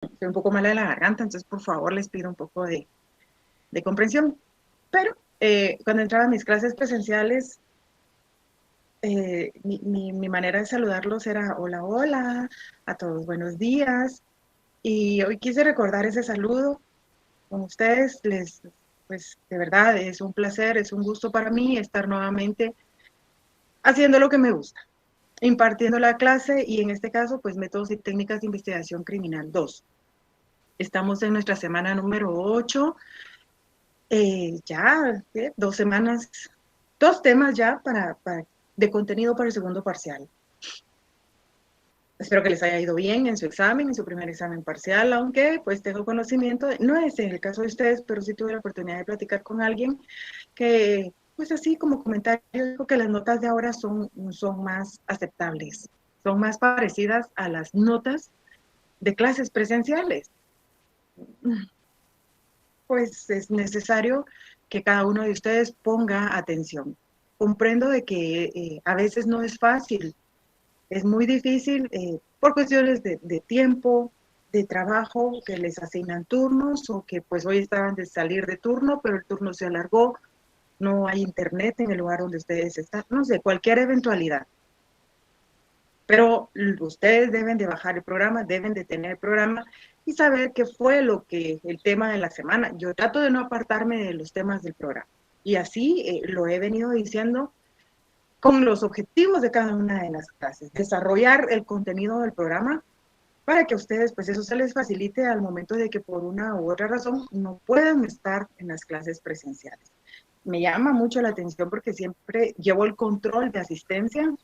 Estoy un poco mala de la garganta, entonces por favor les pido un poco de comprensión. Pero cuando entraba a mis clases presenciales, mi manera de saludarlos era hola, hola, a todos buenos días. Y hoy quise recordar ese saludo con ustedes. Pues de verdad es un placer, es un gusto para mí estar nuevamente haciendo lo que me gusta, impartiendo la clase y en este caso, pues métodos y técnicas de investigación criminal 2. Estamos en nuestra semana número 8, ya 2 semanas, 2 temas ya de contenido para el segundo parcial. Espero que les haya ido bien en su examen, en su primer examen parcial, aunque pues tengo conocimiento, no es en el caso de ustedes, pero sí tuve la oportunidad de platicar con alguien que, pues así como comentario, dijo que las notas de ahora son más aceptables, son más parecidas a las notas de clases presenciales. Pues es necesario que cada uno de ustedes ponga atención. Comprendo de que a veces no es fácil, es muy difícil por cuestiones de tiempo, de trabajo, que les asignan turnos o que pues hoy estaban de salir de turno, pero el turno se alargó, no hay internet en el lugar donde ustedes están, no sé, cualquier eventualidad. Pero ustedes deben de bajar el programa, deben de tener el programa y saber qué fue el tema de la semana. Yo trato de no apartarme de los temas del programa. Y así lo he venido diciendo con los objetivos de cada una de las clases. Desarrollar el contenido del programa para que a ustedes, pues eso se les facilite al momento de que por una u otra razón no puedan estar en las clases presenciales. Me llama mucho la atención porque siempre llevo el control de asistencia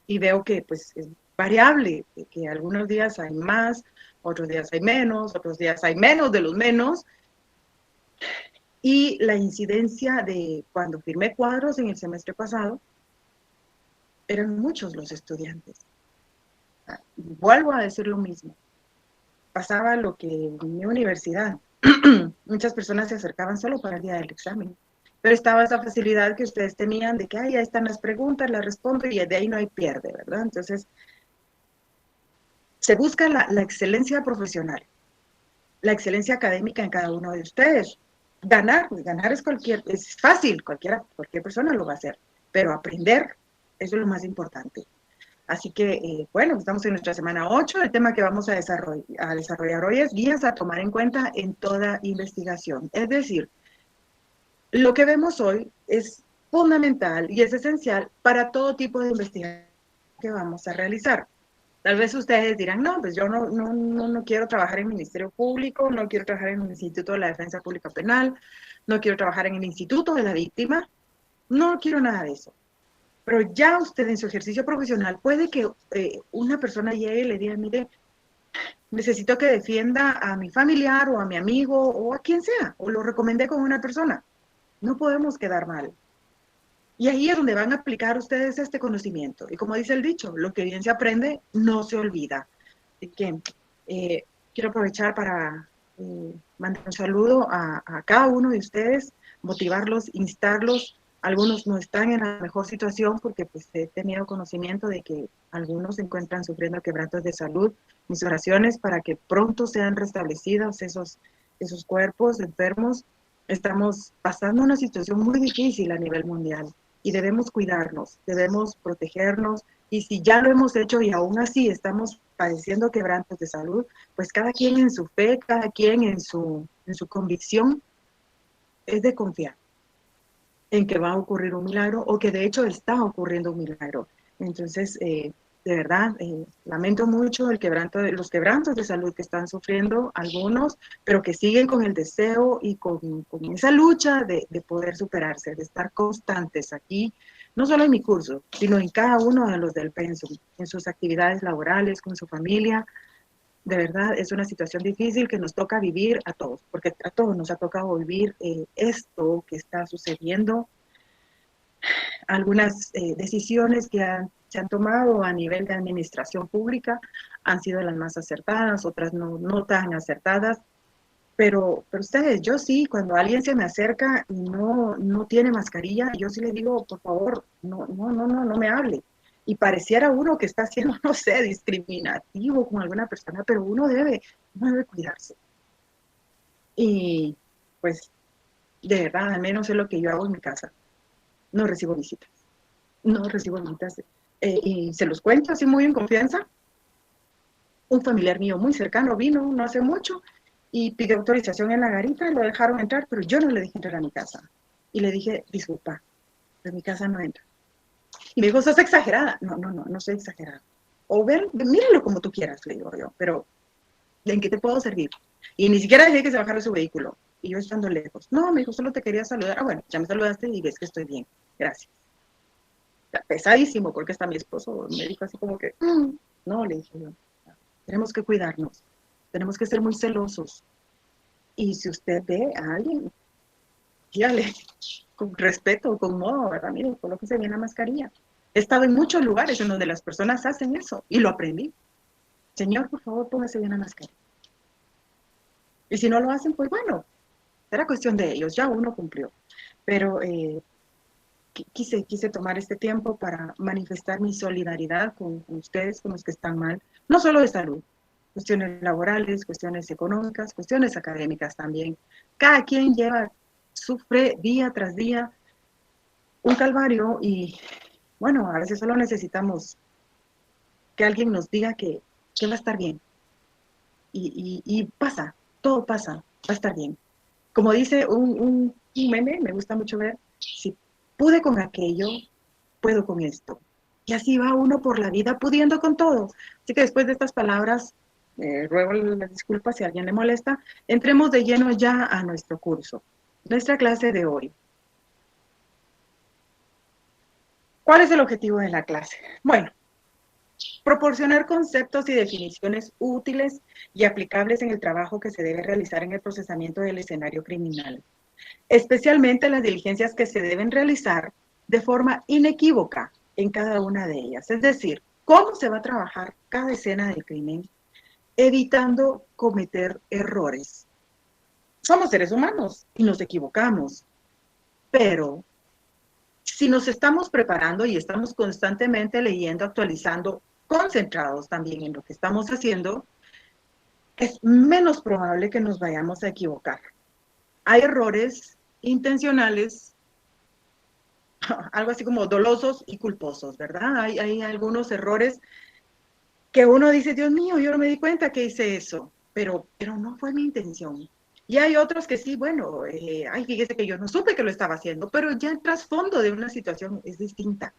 y veo que pues es variable, que algunos días hay más, otros días hay menos, otros días hay menos de los menos, y la incidencia de cuando firmé cuadros en el semestre pasado, eran muchos los estudiantes. Vuelvo a decir lo mismo, pasaba lo que en mi universidad, muchas personas se acercaban solo para el día del examen, pero estaba esa facilidad que ustedes tenían de que ahí están las preguntas, las respondo y de ahí no hay pierde, ¿verdad? Entonces, se busca la excelencia profesional, la excelencia académica en cada uno de ustedes. Ganar es fácil, cualquier persona lo va a hacer, pero aprender, eso es lo más importante. Así que, bueno, estamos en nuestra semana 8. El tema que vamos a desarrollar hoy es guías a tomar en cuenta en toda investigación. Es decir, lo que vemos hoy es fundamental y es esencial para todo tipo de investigación que vamos a realizar. Tal vez ustedes dirán, no, pues yo no quiero trabajar en el Ministerio Público, no quiero trabajar en el Instituto de la Defensa Pública Penal, no quiero trabajar en el Instituto de la Víctima, no quiero nada de eso. Pero ya usted en su ejercicio profesional puede que una persona llegue y le diga, mire, necesito que defienda a mi familiar o a mi amigo o a quien sea, o lo recomendé con una persona. No podemos quedar mal. Y ahí es donde van a aplicar ustedes este conocimiento. Y como dice el dicho, lo que bien se aprende no se olvida. Así que eh, quiero aprovechar para mandar un saludo a cada uno de ustedes, motivarlos, instarlos. Algunos no están en la mejor situación porque pues, he tenido conocimiento de que algunos se encuentran sufriendo quebrantos de salud. Mis oraciones para que pronto sean restablecidos esos cuerpos enfermos. Estamos pasando una situación muy difícil a nivel mundial y debemos cuidarnos, debemos protegernos y si ya lo hemos hecho y aún así estamos padeciendo quebrantos de salud, pues cada quien en su fe, cada quien en su convicción es de confiar en que va a ocurrir un milagro o que de hecho está ocurriendo un milagro. Entonces, de verdad, lamento mucho los quebrantos de salud que están sufriendo algunos, pero que siguen con el deseo y con esa lucha de poder superarse, de estar constantes aquí, no solo en mi curso, sino en cada uno de los del pensum, en sus actividades laborales, con su familia. De verdad, es una situación difícil que nos toca vivir a todos, porque a todos nos ha tocado vivir esto que está sucediendo. Algunas decisiones que se han tomado a nivel de administración pública han sido las más acertadas, otras no tan acertadas, pero ustedes, yo sí, cuando alguien se me acerca y no tiene mascarilla, yo sí le digo, por favor, no me hable. y pareciera uno que está siendo, no sé, discriminativo con alguna persona, pero uno debe cuidarse. Y pues, de verdad, al menos es lo que yo hago en mi casa. No recibo visitas. No recibo visitas. Y se los cuento así muy en confianza. Un familiar mío muy cercano vino no hace mucho y pidió autorización en la garita, lo dejaron entrar, pero yo no le dejé entrar a mi casa. Y le dije, disculpa, de mi casa no entra. Y me dijo, sos exagerada. No soy exagerada. O ver, míralo como tú quieras, le digo yo, pero ¿en qué te puedo servir? Y ni siquiera dejé que se bajara su vehículo. Y yo estando lejos. No, me dijo, solo te quería saludar. Ah, bueno, ya me saludaste y ves que estoy bien. Gracias. O sea, pesadísimo, porque hasta mi esposo me dijo así como que, no, le dije yo, tenemos que cuidarnos. Tenemos que ser muy celosos. Y si usted ve a alguien, dígale con respeto, con modo, ¿verdad? Mire, colóquese bien la mascarilla. He estado en muchos lugares en donde las personas hacen eso y lo aprendí. Señor, por favor, póngase bien la mascarilla. Y si no lo hacen, pues bueno, era cuestión de ellos, ya uno cumplió. Pero quise tomar este tiempo para manifestar mi solidaridad con ustedes, con los que están mal, no solo de salud, cuestiones laborales, cuestiones económicas, cuestiones académicas también. Cada quien sufre día tras día un calvario y bueno, a veces solo necesitamos que alguien nos diga que va a estar bien. Y pasa, todo pasa, va a estar bien. Como dice un meme, me gusta mucho ver, si pude con aquello, puedo con esto. Y así va uno por la vida pudiendo con todo. Así que después de estas palabras, ruego las disculpas si a alguien le molesta, entremos de lleno ya a nuestro curso. Nuestra clase de hoy. ¿Cuál es el objetivo de la clase? Bueno, proporcionar conceptos y definiciones útiles y aplicables en el trabajo que se debe realizar en el procesamiento del escenario criminal, especialmente las diligencias que se deben realizar de forma inequívoca en cada una de ellas. Es decir, cómo se va a trabajar cada escena del crimen, evitando cometer errores. Somos seres humanos y nos equivocamos, pero si nos estamos preparando y estamos constantemente leyendo, actualizando, concentrados también en lo que estamos haciendo, es menos probable que nos vayamos a equivocar. Hay errores intencionales, algo así como dolosos y culposos, ¿verdad? Hay algunos errores que uno dice, Dios mío, yo no me di cuenta que hice eso, pero no fue mi intención. Y hay otros que sí, bueno, ay, fíjese que yo no supe que lo estaba haciendo, pero ya el trasfondo de una situación es distinta.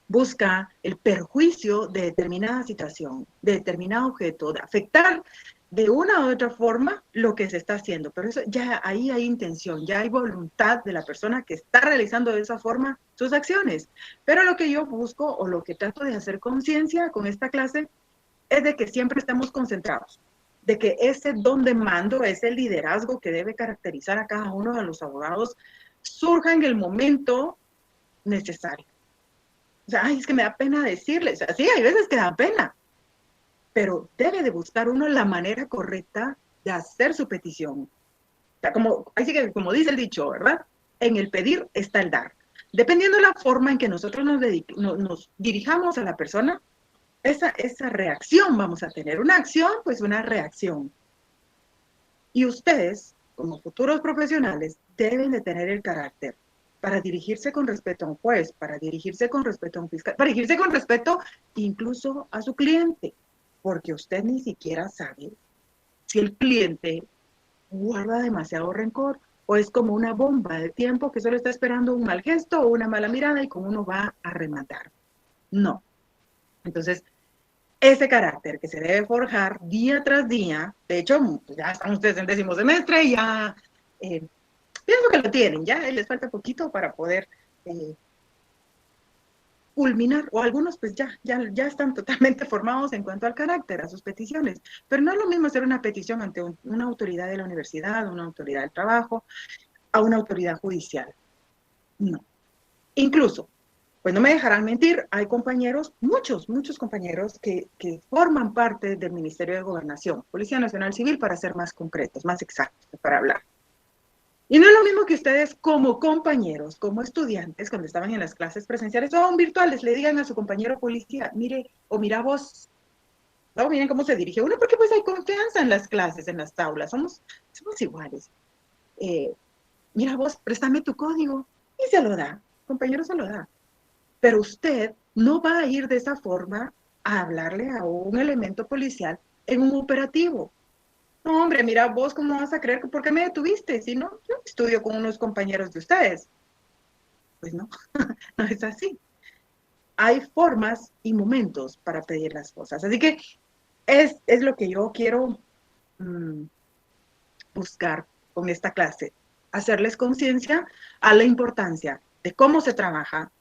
Busca el perjuicio de determinada situación, de determinado objeto, de afectar de una u otra forma lo que se está haciendo. Pero eso ya ahí hay intención, ya hay voluntad de la persona que está realizando de esa forma sus acciones. Pero lo que yo busco o lo que trato de hacer conciencia con esta clase es de que siempre estemos concentrados, de que ese don de mando, ese liderazgo que debe caracterizar a cada uno de los abogados, surja en el momento necesario. O sea, ay, es que me da pena decirles, o sea, sí, hay veces que da pena, pero debe de buscar uno la manera correcta de hacer su petición. O sea, así que como dice el dicho, ¿verdad? En el pedir está el dar. Dependiendo de la forma en que nosotros nos dirijamos a la persona, esa reacción vamos a tener. Una acción, pues una reacción. Y ustedes, como futuros profesionales, deben de tener el carácter para dirigirse con respeto a un juez, para dirigirse con respeto a un fiscal, para dirigirse con respeto incluso a su cliente, porque usted ni siquiera sabe si el cliente guarda demasiado rencor o es como una bomba de tiempo que solo está esperando un mal gesto o una mala mirada y con uno va a rematar. No. Entonces, ese carácter que se debe forjar día tras día, de hecho, pues ya están ustedes en 10º semestre, ya pienso que lo tienen, ya les falta poquito para poder culminar, o algunos pues ya están totalmente formados en cuanto al carácter, a sus peticiones, pero no es lo mismo hacer una petición ante una autoridad de la universidad, una autoridad del trabajo, a una autoridad judicial. No. Incluso, pues no me dejarán mentir, hay compañeros, muchos compañeros que forman parte del Ministerio de Gobernación, Policía Nacional Civil, para ser más concretos, más exactos, para hablar. Y no es lo mismo que ustedes como compañeros, como estudiantes, cuando estaban en las clases presenciales o aún virtuales, le digan a su compañero policía, mire, o mira vos, no, miren cómo se dirige uno, porque pues hay confianza en las clases, en las aulas, somos iguales. Eh, mira vos, préstame tu código, y se lo da, compañero se lo da. Pero usted no va a ir de esa forma a hablarle a un elemento policial en un operativo. No, hombre, mira, vos cómo vas a creer que por qué me detuviste, si no, yo estudio con unos compañeros de ustedes. Pues no, no es así. Hay formas y momentos para pedir las cosas. Así que es lo que yo quiero buscar con esta clase, hacerles conciencia a la importancia de cómo se trabaja,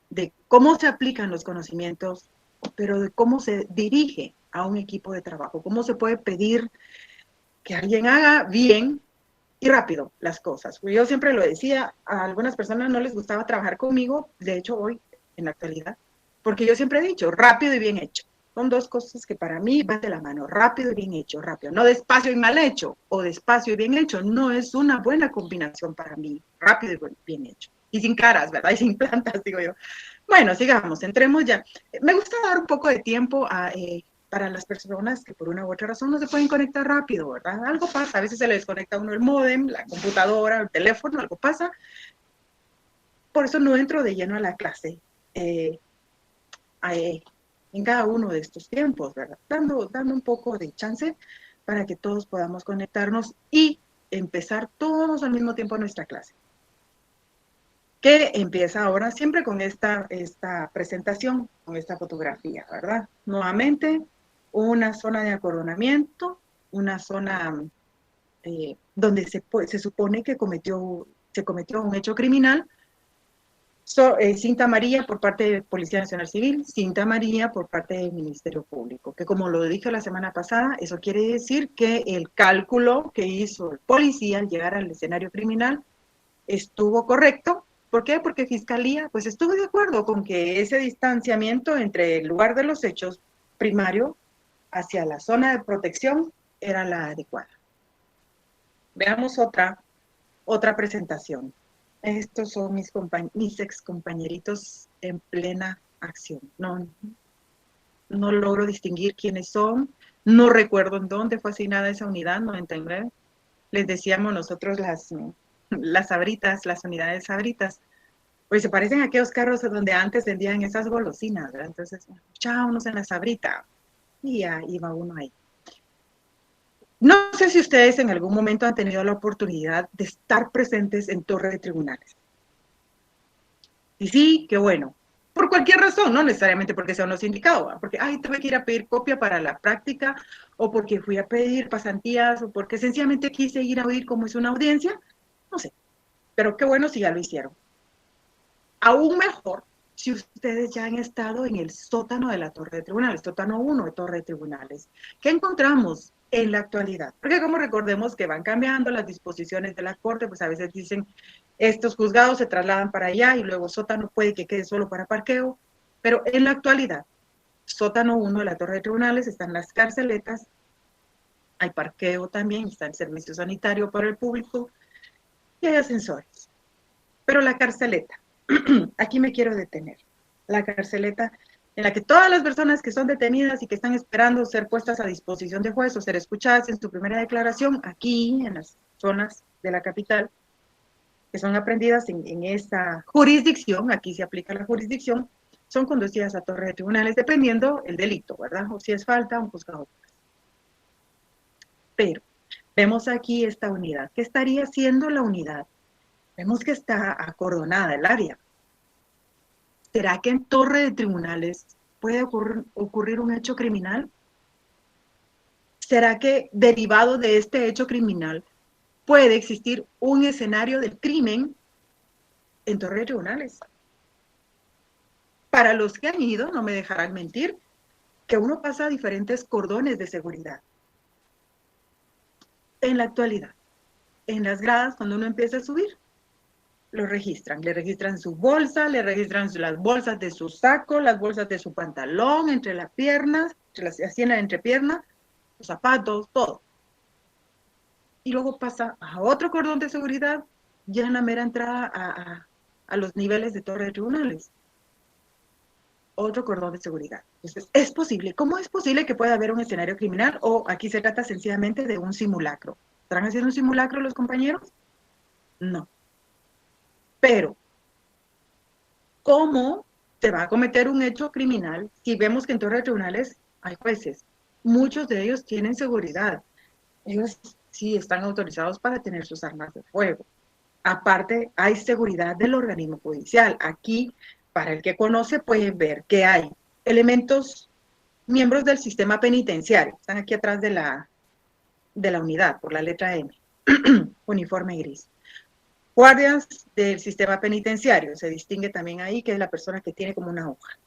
de cómo se aplican los conocimientos, pero de cómo se dirige a un equipo de trabajo, cómo se puede pedir que alguien haga bien y rápido las cosas. Yo siempre lo decía, a algunas personas no les gustaba trabajar conmigo, de hecho hoy, en la actualidad, porque yo siempre he dicho, rápido y bien hecho. Son dos cosas que para mí van de la mano, rápido y bien hecho, rápido. No despacio y mal hecho, o despacio y bien hecho, no es una buena combinación para mí, rápido y bien hecho. Y sin caras, ¿verdad? Y sin plantas, digo yo. Bueno, sigamos, entremos ya. Me gusta dar un poco de tiempo para las personas que por una u otra razón no se pueden conectar rápido, ¿verdad? Algo pasa, a veces se le desconecta a uno el módem, la computadora, el teléfono, algo pasa. Por eso no entro de lleno a la clase eh, eh, en cada uno de estos tiempos, ¿verdad? Dando un poco de chance para que todos podamos conectarnos y empezar todos al mismo tiempo nuestra clase, que empieza ahora siempre con esta presentación, con esta fotografía, ¿verdad? Nuevamente, una zona de acoronamiento, una zona donde se supone que se cometió un hecho criminal, cinta amarilla por parte de Policía Nacional Civil, cinta amarilla por parte del Ministerio Público, que como lo dije la semana pasada, eso quiere decir que el cálculo que hizo el policía al llegar al escenario criminal estuvo correcto. ¿Por qué? Porque Fiscalía pues estuvo de acuerdo con que ese distanciamiento entre el lugar de los hechos primario hacia la zona de protección era la adecuada. Veamos otra presentación. Estos son mis ex compañeritos en plena acción. No logro distinguir quiénes son, no recuerdo en dónde fue asignada esa unidad, 99. Les decíamos nosotros las sabritas, las unidades sabritas, pues se parecen a aquellos carros donde antes vendían esas golosinas, ¿verdad? Entonces, echábamos en la sabrita y ya iba uno ahí. No sé si ustedes en algún momento han tenido la oportunidad de estar presentes en torre de tribunales. Y sí, qué bueno. Por cualquier razón, no necesariamente porque sea uno sindicado, ¿verdad? Porque, ay, tuve que ir a pedir copia para la práctica, o porque fui a pedir pasantías, o porque sencillamente quise ir a oír cómo es una audiencia, no sé. Pero qué bueno si ya lo hicieron. Aún mejor si ustedes ya han estado en el sótano de la Torre de Tribunales, sótano 1 de Torre de Tribunales. ¿Qué encontramos en la actualidad? Porque como recordemos que van cambiando las disposiciones de la Corte, pues a veces dicen, estos juzgados se trasladan para allá y luego sótano puede que quede solo para parqueo, pero en la actualidad, sótano 1 de la Torre de Tribunales están las carceletas, hay parqueo también, está el servicio sanitario para el público y hay ascensores. Pero la carceleta, aquí me quiero detener. La carceleta en la que todas las personas que son detenidas y que están esperando ser puestas a disposición de juez o ser escuchadas en su primera declaración, aquí en las zonas de la capital, que son aprendidas en esa jurisdicción, aquí se aplica la jurisdicción, son conducidas a torre de tribunales dependiendo el delito, ¿verdad? O si es falta, un juzgado. Pero vemos aquí esta unidad. ¿Qué estaría haciendo la unidad? Vemos que está acordonada el área. ¿Será que en torre de tribunales puede ocurrir un hecho criminal? ¿Será que derivado de este hecho criminal puede existir un escenario del crimen en torre de tribunales? Para los que han ido, no me dejarán mentir, que uno pasa a diferentes cordones de seguridad. En la actualidad, en las gradas, cuando uno empieza a subir, lo registran. Le registran su bolsa, le registran las bolsas de su saco, las bolsas de su pantalón, entre las piernas, entre las sienes, entre piernas, los zapatos, todo. y luego pasa a otro cordón de seguridad, ya en la mera entrada a los niveles de torre de tribunales. Otro cordón de seguridad. Entonces, es posible. ¿Cómo es posible que pueda haber un escenario criminal? O aquí se trata sencillamente de un simulacro. ¿Estarán haciendo un simulacro los compañeros? No. Pero, ¿cómo se va a cometer un hecho criminal si vemos que en torre de tribunales hay jueces? Muchos de ellos tienen seguridad. Ellos sí están autorizados para tener sus armas de fuego. Aparte, hay seguridad del organismo judicial. Aquí, para el que conoce, puede ver que hay elementos, miembros del sistema penitenciario. Están aquí atrás de la unidad, por la letra M. Uniforme gris. Guardias del sistema penitenciario. Se distingue también ahí que es la persona que tiene como una hoja.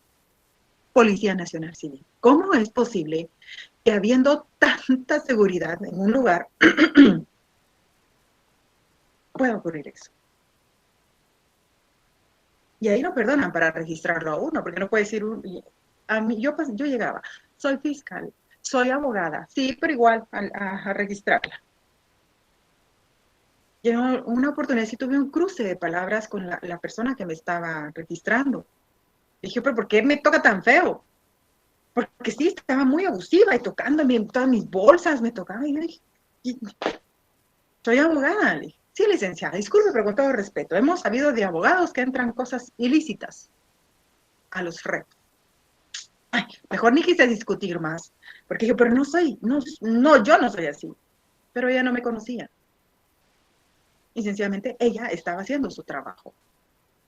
Policía Nacional Civil. ¿Cómo es posible que habiendo tanta seguridad en un lugar pueda ocurrir eso? Y ahí no perdonan para registrarlo a uno, porque no puede decir, a mí, yo llegaba, soy fiscal, soy abogada, sí, pero igual a registrarla. Y en una oportunidad sí tuve un cruce de palabras con la persona que me estaba registrando. Dije, pero ¿por qué me toca tan feo? Porque sí, estaba muy abusiva y tocándome en todas mis bolsas, me tocaba y yo dije, soy abogada. Le dije, sí, licenciada, disculpe, pero con todo respeto, hemos sabido de abogados que entran cosas ilícitas a los retos. Ay, mejor ni quise discutir más, porque dije, pero no soy, no, yo no soy así. Pero ella no me conocía. Y sencillamente ella estaba haciendo su trabajo.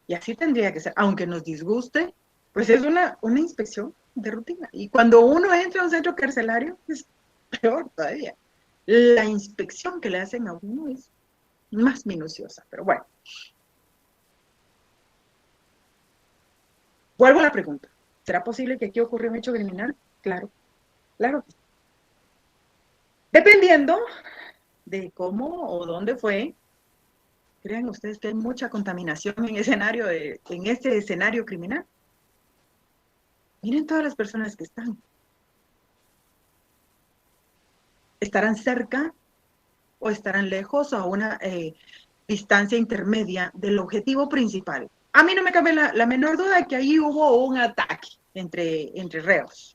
Y así tendría que ser, aunque nos disguste, pues es una inspección de rutina. Y cuando uno entra a un centro carcelario, es peor todavía. La inspección que le hacen a uno es más minuciosa, pero bueno. Vuelvo a la pregunta. ¿Será posible que aquí ocurrió un hecho criminal? Claro, claro. Dependiendo de cómo o dónde fue, ¿creen ustedes que hay mucha contaminación en este escenario criminal? Miren todas las personas que están. ¿Estarán cerca o estarán lejos o a una distancia intermedia del objetivo principal? A mí no me cabe la menor duda de que ahí hubo un ataque entre reos.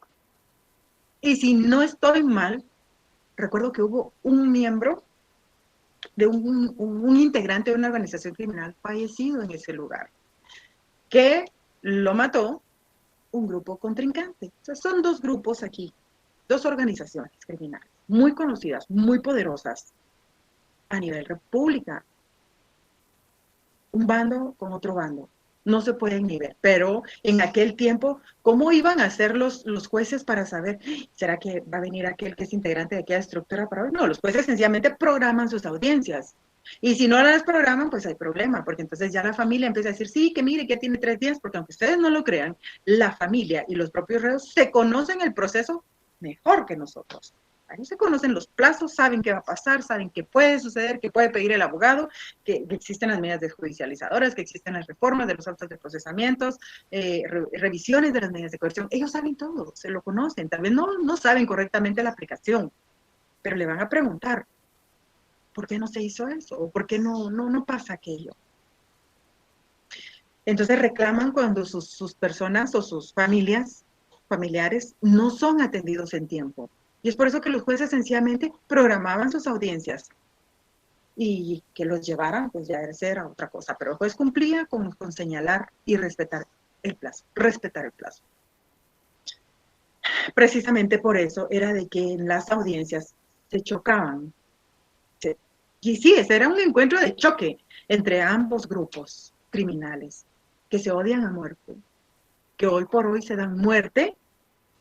Y si no estoy mal, recuerdo que hubo un miembro de un integrante de una organización criminal fallecido en ese lugar, que lo mató un grupo contrincante. O sea, son dos grupos aquí, dos organizaciones criminales, muy conocidas, muy poderosas a nivel república. Un bando con otro bando. No se pueden ni ver. Pero en aquel tiempo, ¿cómo iban a hacer los jueces para saber, ¿será que va a venir aquel que es integrante de aquella estructura para ver? No, los jueces sencillamente programan sus audiencias. Y si no las programan, pues hay problema, porque entonces ya la familia empieza a decir, sí, que mire, que tiene 3 días, porque aunque ustedes no lo crean, la familia y los propios reos se conocen el proceso mejor que nosotros. Ahí se conocen los plazos, saben qué va a pasar, saben qué puede suceder, qué puede pedir el abogado, que existen las medidas desjudicializadoras, que existen las reformas de los actos de procesamientos, revisiones de las medidas de coerción. Ellos saben todo, se lo conocen. Tal vez no saben correctamente la aplicación, pero le van a preguntar, ¿por qué no se hizo eso? ¿O por qué no pasa aquello? Entonces reclaman cuando sus personas o sus familiares no son atendidos en tiempo. Y es por eso que los jueces sencillamente programaban sus audiencias y que los llevaran, pues ya era otra cosa. Pero el juez cumplía con señalar y respetar el plazo, respetar el plazo. Precisamente por eso era de que en las audiencias se chocaban. Y sí, ese era un encuentro de choque entre ambos grupos criminales que se odian a muerte, que hoy por hoy se dan muerte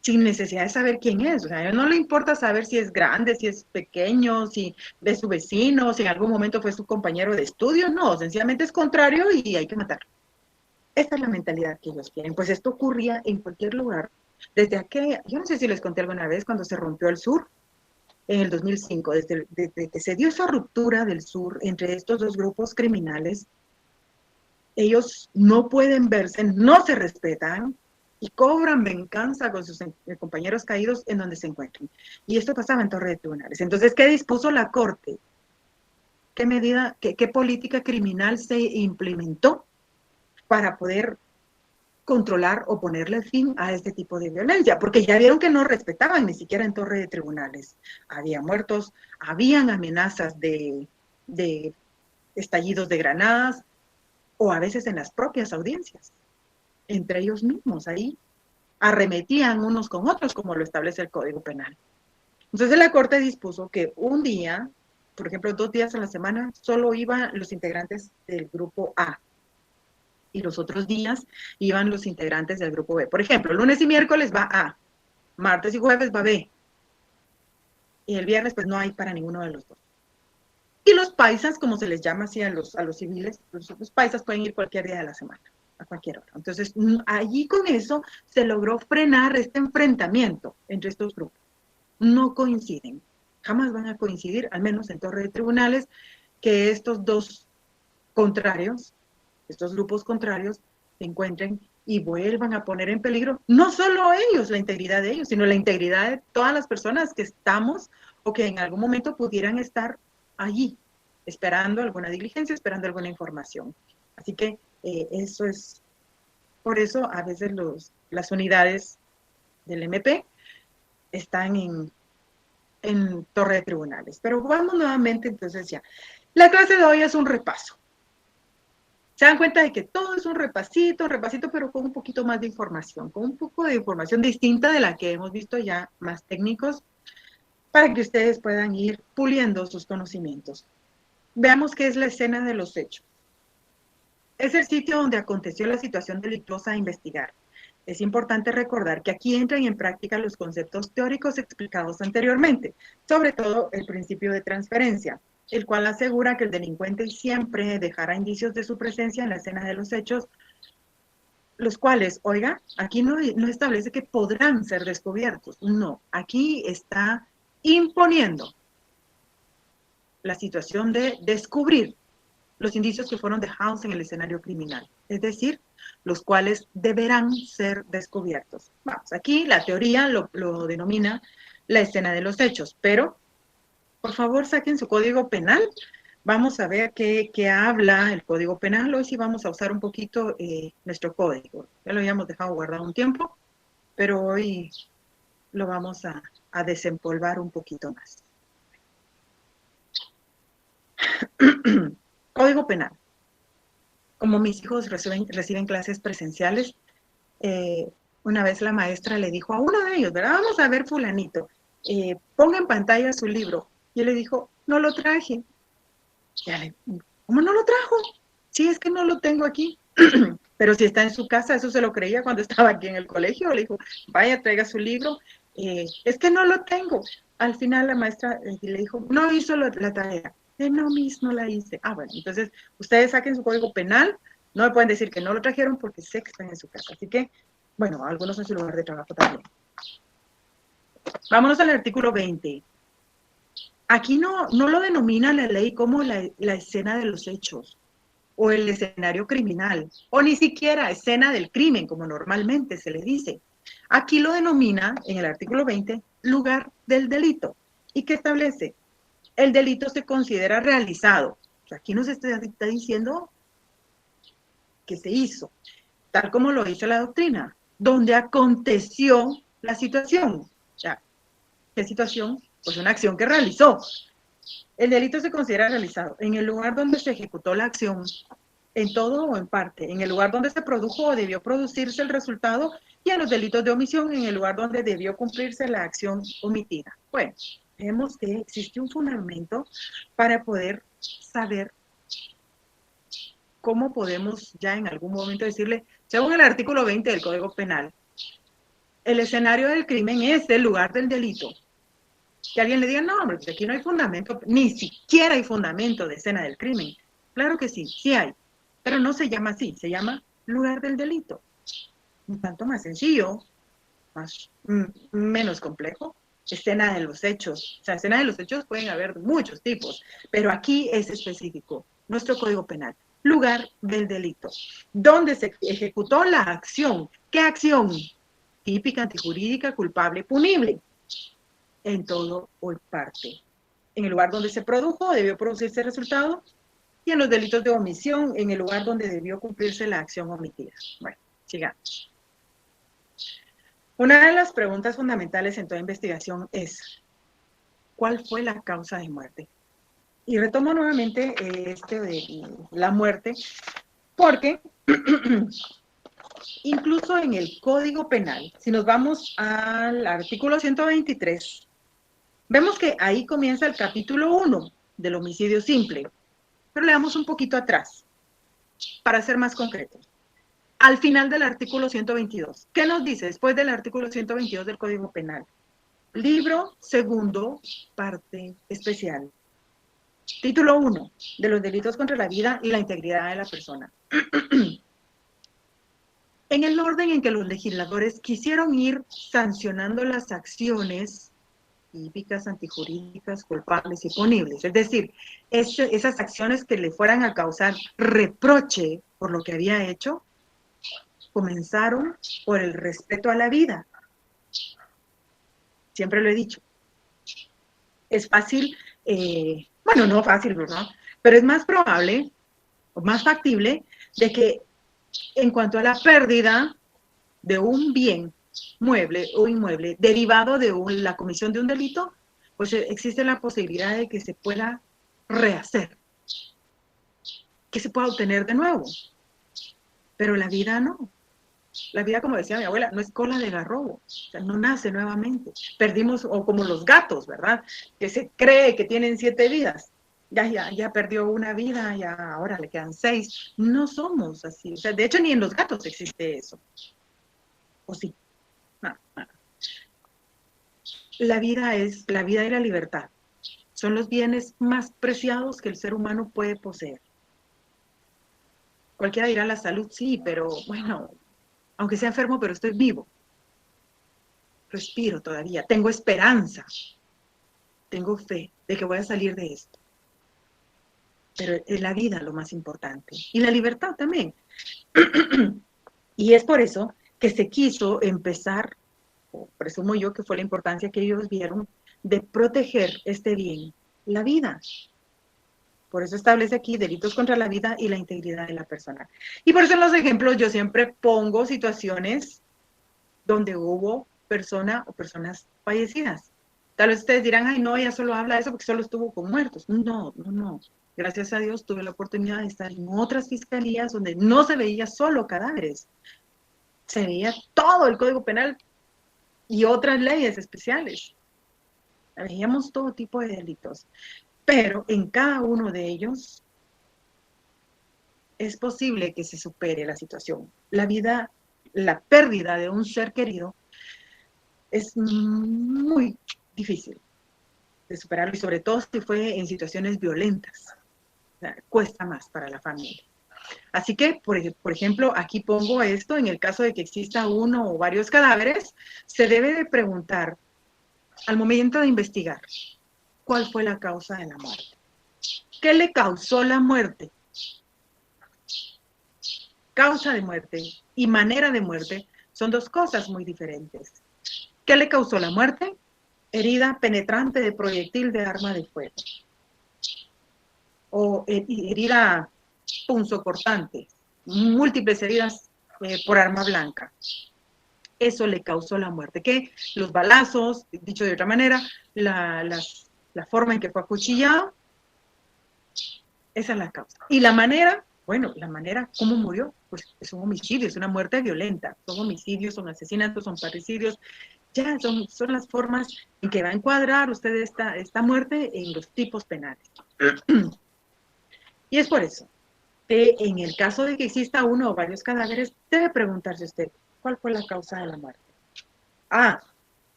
sin necesidad de saber quién es. O sea, a ellos no le importa saber si es grande, si es pequeño, si es su vecino, si en algún momento fue su compañero de estudio. No, sencillamente es contrario y hay que matarlo. Esa es la mentalidad que ellos tienen. Pues esto ocurría en cualquier lugar. Desde aquella, yo no sé si les conté alguna vez cuando se rompió el sur en el 2005, desde que se dio esa ruptura del sur entre estos dos grupos criminales, ellos no pueden verse, no se respetan y cobran venganza con sus compañeros caídos en donde se encuentren. Y esto pasaba en Torre de Tribunales. Entonces, ¿qué dispuso la Corte? qué medida, qué política criminal se implementó para poder controlar o ponerle fin a este tipo de violencia, porque ya vieron que no respetaban ni siquiera en torre de tribunales. Había muertos, habían amenazas de estallidos de granadas, o a veces en las propias audiencias, entre ellos mismos, ahí arremetían unos con otros, como lo establece el Código Penal. Entonces la Corte dispuso que un día, por ejemplo, 2 días a la semana, solo iban los integrantes del grupo A, y los otros días iban los integrantes del grupo B. Por ejemplo, lunes y miércoles va A, martes y jueves va B, y el viernes pues no hay para ninguno de los dos. Y los paisas, como se les llama así a los civiles, los paisas pueden ir cualquier día de la semana, a cualquier hora. Entonces, allí con eso se logró frenar este enfrentamiento entre estos grupos. No coinciden, jamás van a coincidir, al menos en torre de tribunales, que estos dos contrarios, estos grupos contrarios, se encuentren y vuelvan a poner en peligro no solo ellos, la integridad de ellos, sino la integridad de todas las personas que estamos o que en algún momento pudieran estar allí, esperando alguna diligencia, esperando alguna información. Así que eso es, por eso a veces las unidades del MP están en torre de tribunales. Pero vamos nuevamente entonces ya. La clase de hoy es un repaso. Se dan cuenta de que todo es un repasito, pero con un poquito más de información, con un poco de información distinta de la que hemos visto ya, más técnicos, para que ustedes puedan ir puliendo sus conocimientos. Veamos qué es la escena de los hechos. Es el sitio donde aconteció la situación delictuosa a investigar. Es importante recordar que aquí entran en práctica los conceptos teóricos explicados anteriormente, sobre todo el principio de transferencia, el cual asegura que el delincuente siempre dejará indicios de su presencia en la escena de los hechos, los cuales, oiga, aquí no establece que podrán ser descubiertos, no, aquí está imponiendo la situación de descubrir los indicios que fueron dejados en el escenario criminal, es decir, los cuales deberán ser descubiertos. Vamos, aquí la teoría lo denomina la escena de los hechos, pero por favor saquen su código penal. Vamos a ver qué habla el código penal. Hoy sí vamos a usar un poquito nuestro código. Ya lo habíamos dejado guardado un tiempo, pero hoy lo vamos a desempolvar un poquito más. Código penal. Como mis hijos reciben clases presenciales, una vez la maestra le dijo a uno de ellos, ¿verdad? Vamos a ver fulanito, ponga en pantalla su libro. Y él le dijo, no lo traje. ¿Cómo no lo trajo? Sí, es que no lo tengo aquí. Pero si está en su casa, eso se lo creía cuando estaba aquí en el colegio. Le dijo, vaya, traiga su libro. Es que no lo tengo. Al final la maestra le dijo, no hizo la tarea. No, Miss, no la hice. Ah, bueno, entonces ustedes saquen su código penal. No me pueden decir que no lo trajeron porque sé que están en su casa. Así que, bueno, algunos en su lugar de trabajo también. Vámonos al artículo 20. Aquí no lo denomina la ley como la escena de los hechos o el escenario criminal, o ni siquiera escena del crimen, como normalmente se le dice. Aquí lo denomina, en el artículo 20, lugar del delito. ¿Y qué establece? El delito se considera realizado. O sea, aquí nos está diciendo que se hizo, tal como lo dice la doctrina, donde aconteció la situación. O sea, ¿qué situación? Pues una acción que realizó. El delito se considera realizado en el lugar donde se ejecutó la acción, en todo o en parte, en el lugar donde se produjo o debió producirse el resultado, y en los delitos de omisión, en el lugar donde debió cumplirse la acción omitida. Bueno, vemos que existe un fundamento para poder saber cómo podemos ya en algún momento decirle, según el artículo 20 del Código Penal, el escenario del crimen es el lugar del delito. Que alguien le diga, no, hombre, pues aquí no hay fundamento, ni siquiera hay fundamento de escena del crimen. Claro que sí, sí hay, pero no se llama así, se llama lugar del delito. Un tanto más sencillo, menos complejo, escena de los hechos. O sea, escena de los hechos pueden haber muchos tipos, pero aquí es específico, nuestro Código Penal. Lugar del delito, donde se ejecutó la acción. ¿Qué acción? Típica, antijurídica, culpable, punible. En todo o en parte. en el lugar donde se produjo, debió producirse el resultado, y en los delitos de omisión, en el lugar donde debió cumplirse la acción omitida. Bueno, sigamos. Una de las preguntas fundamentales en toda investigación es, ¿cuál fue la causa de muerte? Y retomo nuevamente este de la muerte, porque incluso en el Código Penal, si nos vamos al artículo 123, vemos que ahí comienza el capítulo 1 del homicidio simple, pero le damos un poquito atrás, para ser más concretos. Al final del artículo 122, ¿qué nos dice después del artículo 122 del Código Penal? Libro segundo, parte especial. Título 1, de los delitos contra la vida y la integridad de la persona. En el orden en que los legisladores quisieron ir sancionando las acciones típicas, antijurídicas, culpables y punibles, es decir, esas acciones que le fueran a causar reproche por lo que había hecho, comenzaron por el respeto a la vida. Siempre lo he dicho. Es fácil, bueno, no fácil, ¿verdad? Pero es más probable o más factible de que en cuanto a la pérdida de un bien mueble o inmueble derivado de la comisión de un delito, pues existe la posibilidad de que se pueda rehacer, que se pueda obtener de nuevo. Pero la vida no. La vida, como decía mi abuela, no es cola de garrobo, o sea, no nace nuevamente. Perdimos, o como los gatos, ¿verdad? Que se cree que tienen 7 vidas. Ya perdió una vida, ya ahora le quedan 6. No somos así. O sea, de hecho, ni en los gatos existe eso. ¿O sí? No, no. La vida y la libertad. Son los bienes más preciados que el ser humano puede poseer. Cualquiera dirá la salud, sí, pero bueno, aunque sea enfermo, pero estoy vivo. Respiro todavía, tengo esperanza, tengo fe de que voy a salir de esto. Pero es la vida lo más importante. Y la libertad también. Y es por eso que se quiso empezar, o presumo yo que fue la importancia que ellos vieron, de proteger este bien, la vida. Por eso establece aquí delitos contra la vida y la integridad de la persona. Y por eso en los ejemplos yo siempre pongo situaciones donde hubo persona o personas fallecidas. Tal vez ustedes dirán, ay, no, ella solo habla de eso porque solo estuvo con muertos. No, no, no. Gracias a Dios tuve la oportunidad de estar en otras fiscalías donde no se veía solo cadáveres. Se veía todo el Código Penal y otras leyes especiales. Veíamos todo tipo de delitos. Pero en cada uno de ellos es posible que se supere la situación. La vida, la pérdida de un ser querido es muy difícil de superarlo, y sobre todo si fue en situaciones violentas. O sea, cuesta más para la familia. Así que, por ejemplo, aquí pongo esto, en el caso de que exista uno o varios cadáveres, se debe de preguntar al momento de investigar, ¿cuál fue la causa de la muerte? ¿Qué le causó la muerte? Causa de muerte y manera de muerte son dos cosas muy diferentes. ¿Qué le causó la muerte? Herida penetrante de proyectil de arma de fuego. O herida punzocortante. Múltiples heridas por arma blanca. Eso le causó la muerte. Que los balazos, dicho de otra manera, la forma en que fue acuchillado, esa es la causa. Y la manera, bueno, la manera, ¿cómo murió? Pues es un homicidio, es una muerte violenta. Son homicidios, son asesinatos, son parricidios. Ya son las formas en que va a encuadrar usted esta muerte en los tipos penales. Y es por eso que en el caso de que exista uno o varios cadáveres, debe preguntarse usted, ¿cuál fue la causa de la muerte? Ah,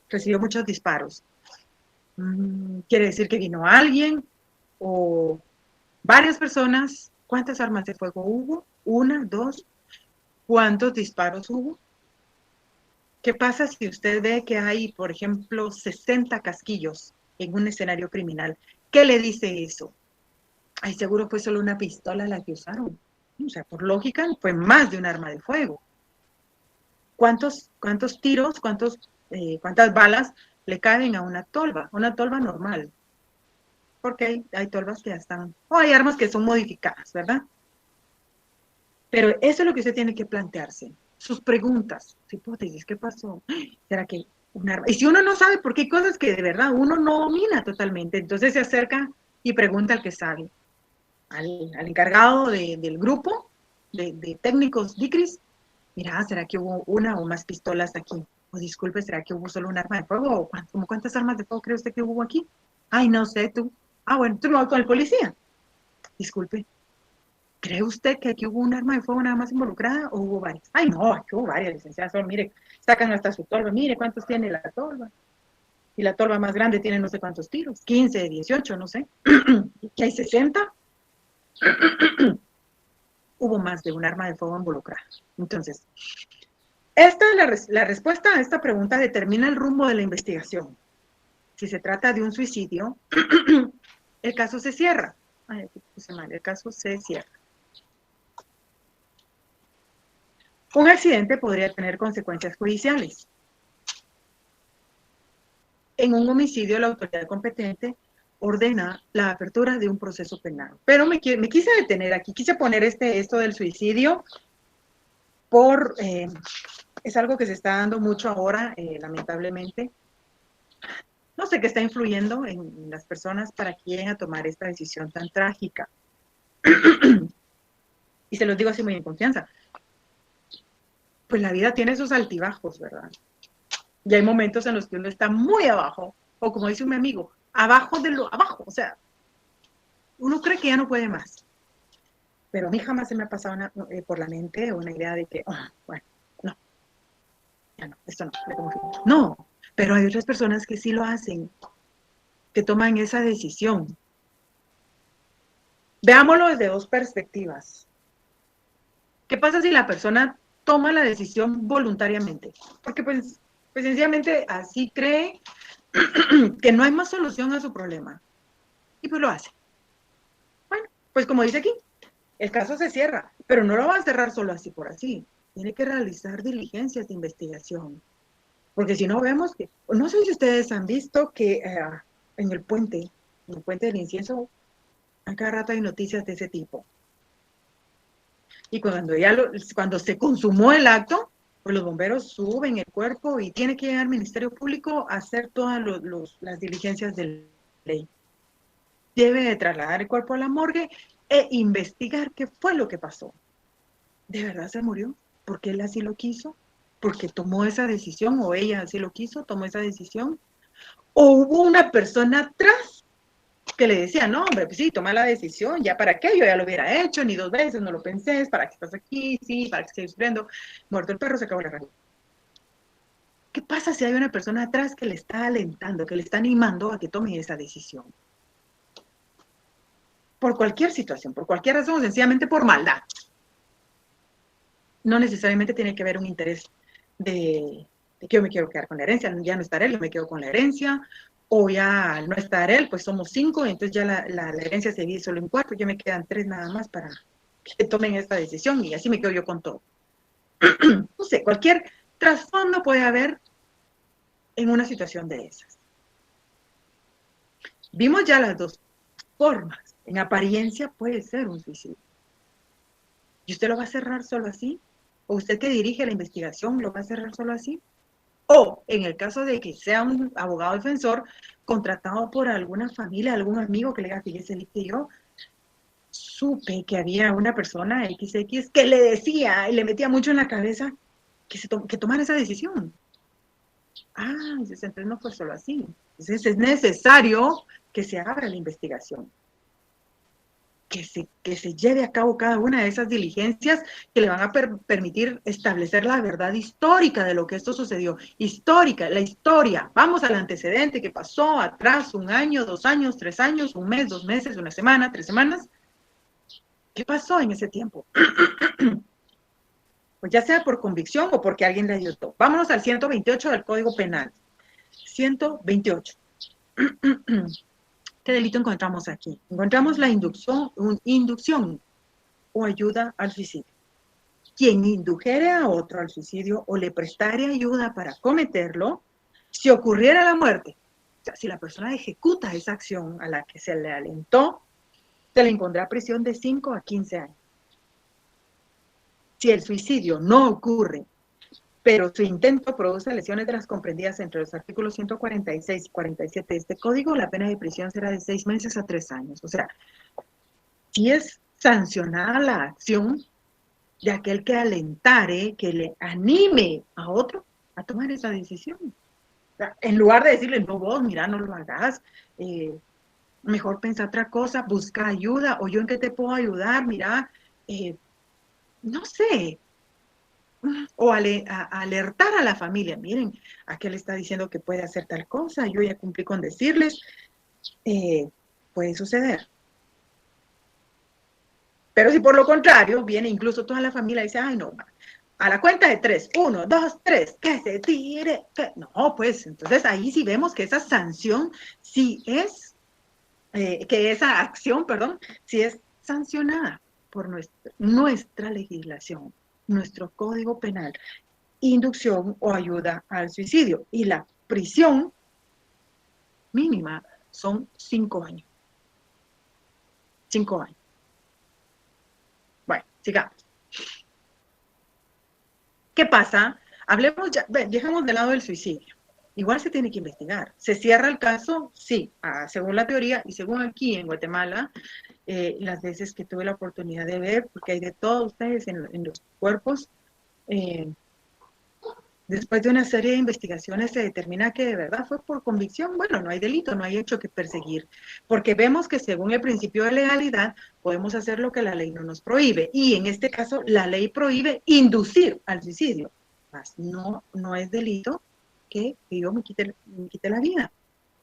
recibió muchos disparos. ¿Quiere decir que vino alguien o varias personas? ¿Cuántas armas de fuego hubo? ¿Una, dos? ¿Cuántos disparos hubo? ¿Qué pasa si usted ve que hay, por ejemplo, 60 casquillos en un escenario criminal? ¿Qué le dice eso? Ay, seguro fue solo una pistola la que usaron. O sea, por lógica, fue más de un arma de fuego. ¿Cuántos tiros, cuántas balas le caen a una tolva normal? porque hay tolvas que ya están, o hay armas que son modificadas, ¿verdad? Pero eso es lo que usted tiene que plantearse. Sus preguntas, sus hipótesis, ¿qué pasó? ¿Será que un arma? Y si uno no sabe por qué hay cosas que de verdad uno no domina totalmente, entonces se acerca y pregunta al que sabe, al encargado del grupo de técnicos DICRIS. Mira, ¿será que hubo una o más pistolas aquí? O disculpe, ¿será que hubo solo un arma de fuego? ¿O como cuántas armas de fuego cree usted que hubo aquí? Ay, no sé, tú. Ah, bueno, tú me vas con el policía. Disculpe, ¿cree usted que aquí hubo un arma de fuego nada más involucrada o hubo varias? Ay, no, aquí hubo varias, licenciada. Solo mire, sacan hasta su tolva. Mire cuántos tiene la tolva. Y la tolva más grande tiene no sé cuántos tiros. 15, 18, no sé. ¿Que hay 60? Hubo más de un arma de fuego involucrada. Entonces, esta es la respuesta a esta pregunta determina el rumbo de la investigación. Si se trata de un suicidio, el caso se cierra. Ay, aquí puse mal, el caso se cierra. Un accidente podría tener consecuencias judiciales. En un homicidio, la autoridad competente ordena la apertura de un proceso penal. Pero me quise detener aquí, quise poner esto del suicidio es algo que se está dando mucho ahora, lamentablemente. No sé qué está influyendo en las personas para que lleguen a tomar esta decisión tan trágica. Y se los digo así muy en confianza. Pues la vida tiene sus altibajos, ¿verdad? Y hay momentos en los que uno está muy abajo, o como dice un amigo, abajo de lo abajo. O sea, uno cree que ya no puede más. Pero a mí jamás se me ha pasado por la mente una idea de que, bueno, no, ya no, esto no, no, pero hay otras personas que sí lo hacen, que toman esa decisión. Veámoslo desde dos perspectivas. ¿Qué pasa si la persona toma la decisión voluntariamente? Porque pues sencillamente así cree que no hay más solución a su problema. Y pues lo hace. Bueno, pues como dice aquí, el caso se cierra, pero no lo va a cerrar solo así por así. Tiene que realizar diligencias de investigación. Porque si no vemos que, no sé si ustedes han visto que en el puente del Incienso, a cada rato hay noticias de ese tipo. Y cuando se consumó el acto, pues los bomberos suben el cuerpo y tiene que llegar al Ministerio Público a hacer todas las diligencias de ley. Debe de trasladar el cuerpo a la morgue e investigar qué fue lo que pasó. ¿De verdad se murió? ¿Porque él así lo quiso? ¿Porque tomó esa decisión o ella así lo quiso, tomó esa decisión? ¿O hubo una persona atrás que le decía, no, hombre, pues sí, toma la decisión, ya para qué, yo ya lo hubiera hecho, ni dos veces, no lo pensé, para qué estás aquí, sí, para que estés sufriendo, muerto el perro, se acabó la radio. ¿Qué pasa si hay una persona atrás que le está alentando, que le está animando a que tome esa decisión? Por cualquier situación, por cualquier razón, sencillamente por maldad. No necesariamente tiene que haber un interés de que yo me quiero quedar con la herencia, ya no estará él, yo me quedo con la herencia, o ya al no estar él, pues somos 5, entonces ya la herencia se divide solo en 4, ya me quedan 3 nada más para que tomen esta decisión y así me quedo yo con todo. No sé, cualquier trasfondo puede haber en una situación de esas. Vimos ya las dos formas. En apariencia puede ser un suicidio. ¿Y usted lo va a cerrar solo así? ¿O usted que dirige la investigación lo va a cerrar solo así? O en el caso de que sea un abogado defensor contratado por alguna familia, algún amigo que le diga, fíjese que yo supe que había una persona XX que le decía y le metía mucho en la cabeza que tomara esa decisión. Entonces no fue solo así. Entonces es necesario que se abra la investigación. Que se lleve a cabo cada una de esas diligencias que le van a permitir establecer la verdad histórica de lo que esto sucedió. Histórica, la historia. Vamos al antecedente que pasó atrás, 1 año, 2 años, 3 años, 1 mes, 2 meses, 1 semana, 3 semanas. ¿Qué pasó en ese tiempo? Pues ya sea por convicción o porque alguien le ayudó. Vámonos al 128 del Código Penal. 128. ¿Qué delito encontramos aquí? Encontramos la inducción o ayuda al suicidio. Quien indujere a otro al suicidio o le prestare ayuda para cometerlo, si ocurriera la muerte O sea, si la persona ejecuta esa acción a la que se le alentó, se le impondrá prisión de 5 a 15 años. Si el suicidio no ocurre, pero su intento produce lesiones de las comprendidas entre los artículos 146 y 47 de este código, la pena de prisión será de 6 meses a 3 años. O sea, si es sancionada la acción de aquel que alentare, que le anime a otro a tomar esa decisión. O sea, en lugar de decirle, no vos, mira, no lo hagas, mejor pensa otra cosa, busca ayuda, o yo en qué te puedo ayudar, mira, no sé, o alertar a la familia, miren, aquel está diciendo que puede hacer tal cosa, yo ya cumplí con decirles, puede suceder. Pero si por lo contrario, viene incluso toda la familia y dice, ay no, a la cuenta de 3, 1, 2, 3, que se tire, que... no, pues entonces ahí sí vemos que esa sanción sí es, que esa acción, perdón, sí es sancionada por nuestra legislación, nuestro código penal, inducción o ayuda al suicidio. Y la prisión mínima son 5 años. 5 años. Bueno, sigamos. ¿Qué pasa? Hablemos ya, dejemos de lado el suicidio. Igual se tiene que investigar. ¿Se cierra el caso? Sí, según la teoría y según aquí en Guatemala, las veces que tuve la oportunidad de ver, porque hay de todos ustedes en los cuerpos, después de una serie de investigaciones se determina que de verdad fue por convicción. Bueno, no hay delito, no hay hecho que perseguir, porque vemos que según el principio de legalidad podemos hacer lo que la ley no nos prohíbe, y en este caso la ley prohíbe inducir al suicidio, mas no es delito que yo me quite la vida,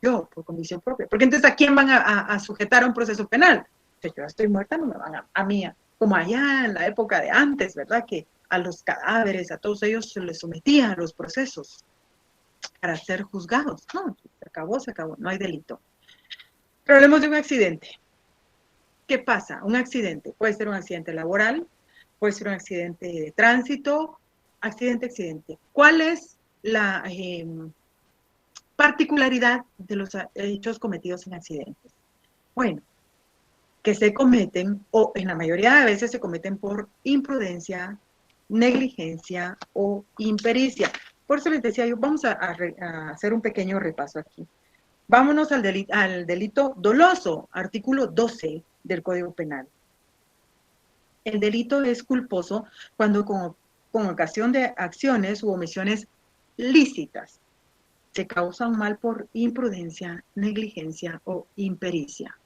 yo por convicción propia, porque entonces ¿a quién van a sujetar a un proceso penal? Si yo estoy muerta no me van a mí, como allá en la época de antes, ¿verdad? Que a los cadáveres, a todos ellos se les sometían a los procesos para ser juzgados. No, se acabó, no hay delito. Pero hablemos de un accidente. ¿Qué pasa? Un accidente puede ser un accidente laboral, puede ser un accidente de tránsito, accidente. ¿Cuál es la particularidad de los hechos cometidos en accidentes? Bueno, que se cometen, o en la mayoría de veces se cometen por imprudencia, negligencia o impericia. Por eso les decía yo, vamos a hacer un pequeño repaso aquí. Vámonos al delito doloso, artículo 12 del Código Penal. El delito es culposo cuando con ocasión de acciones u omisiones lícitas se causa un mal por imprudencia, negligencia o impericia.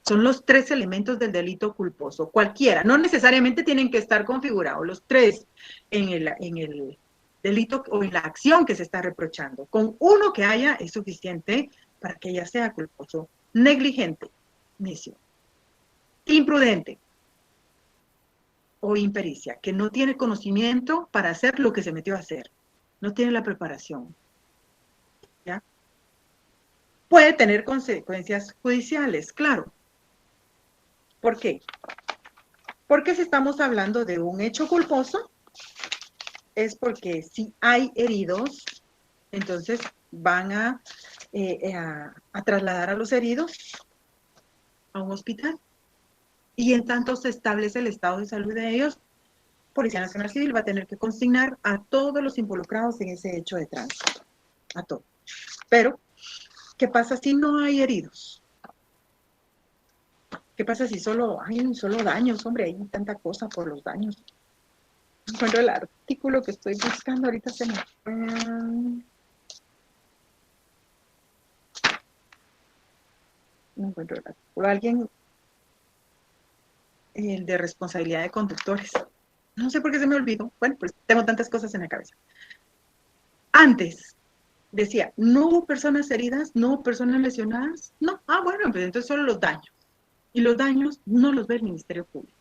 Son los 3 elementos del delito culposo, cualquiera, no necesariamente tienen que estar configurados los 3 en el delito o en la acción que se está reprochando. Con uno que haya es suficiente para que ella sea culposo. Negligente, necio. Imprudente o impericia, que no tiene conocimiento para hacer lo que se metió a hacer, no tiene la preparación. ¿Ya? Puede tener consecuencias judiciales, claro. ¿Por qué? Porque si estamos hablando de un hecho culposo, es porque si hay heridos, entonces van a trasladar a los heridos a un hospital. Y en tanto se establece el estado de salud de ellos, Policía Nacional Civil va a tener que consignar a todos los involucrados en ese hecho de tránsito. A todos. Pero, ¿qué pasa si no hay heridos? ¿Qué pasa si solo hay daños? Hombre, hay tanta cosa por los daños. No encuentro el artículo que estoy buscando, ahorita se me fue. No encuentro el artículo. Alguien, el de responsabilidad de conductores. No sé por qué se me olvidó. Bueno, pues tengo tantas cosas en la cabeza. Antes decía, no hubo personas heridas, no hubo personas lesionadas. No, bueno, pues entonces solo los daños. Y los daños no los ve el Ministerio Público.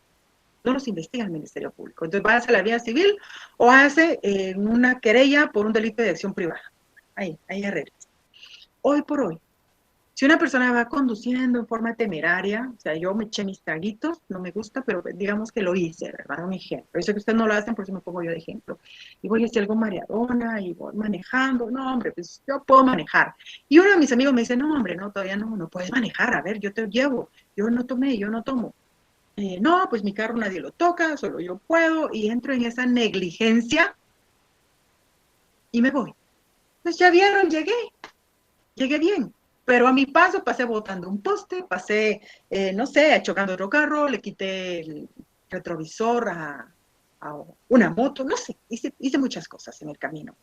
No los investiga el Ministerio Público. Entonces vas a la vía civil o hace una querella por un delito de acción privada. Ahí arreglas. Hoy por hoy, Si una persona va conduciendo en forma temeraria, o sea, yo me eché mis traguitos, no me gusta, pero digamos que lo hice, ¿verdad? Un ejemplo. Yo sé que ustedes no lo hacen, por eso me pongo yo de ejemplo. Y voy a hacer algo mareadona y voy manejando. No, hombre, pues yo puedo manejar. Y uno de mis amigos me dice, no, hombre, no, todavía no puedes manejar. A ver, yo te llevo. Yo no tomé, yo no tomo. No, pues mi carro nadie lo toca, solo yo puedo. Y entro en esa negligencia y me voy. Pues ya vieron, llegué bien. Pero a mi paso pasé botando un poste, pasé, no sé, chocando otro carro, le quité el retrovisor a una moto, no sé, hice muchas cosas en el camino.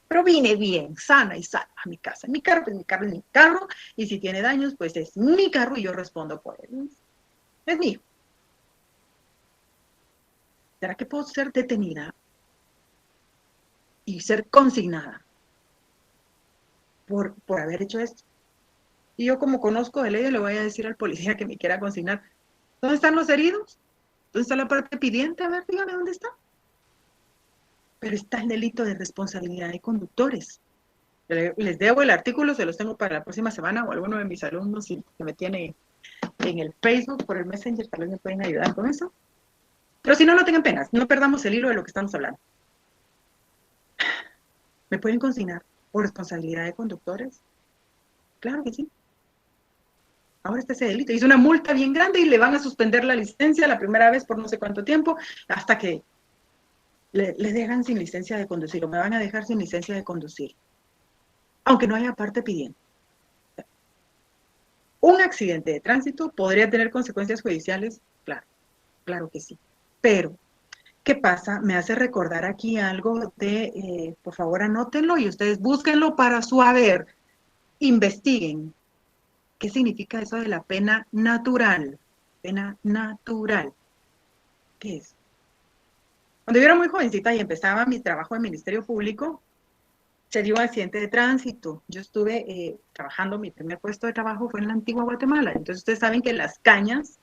Pero vine bien, sana y salva a mi casa. Mi carro, pues mi carro es mi carro, y si tiene daños, pues es mi carro y yo respondo por él. Es mío. ¿Será que puedo ser detenida y ser consignada por haber hecho esto? Y yo, como conozco de ley, le voy a decir al policía que me quiera consignar. ¿Dónde están los heridos? ¿Dónde está la parte pidiente? A ver, dígame dónde está. Pero está el delito de responsabilidad de conductores. Les debo el artículo, se los tengo para la próxima semana, o alguno de mis alumnos, si me tiene en el Facebook, por el Messenger, tal vez me pueden ayudar con eso. Pero si no, no tengan penas, no perdamos el hilo de lo que estamos hablando. ¿Me pueden consignar por responsabilidad de conductores? Claro que sí. Ahora está ese delito. Hizo una multa bien grande y le van a suspender la licencia la primera vez por no sé cuánto tiempo, hasta que le dejan sin licencia de conducir, o me van a dejar sin licencia de conducir, aunque no haya parte pidiendo. Un accidente de tránsito podría tener consecuencias judiciales, claro, claro que sí. Pero, ¿qué pasa? Me hace recordar aquí algo de, por favor anótenlo y ustedes búsquenlo para su haber, investiguen. ¿Qué significa eso de la pena natural? Pena natural. ¿Qué es? Cuando yo era muy jovencita y empezaba mi trabajo en Ministerio Público, se dio un accidente de tránsito. Yo estuve trabajando, mi primer puesto de trabajo fue en la antigua Guatemala. Entonces ustedes saben que Las Cañas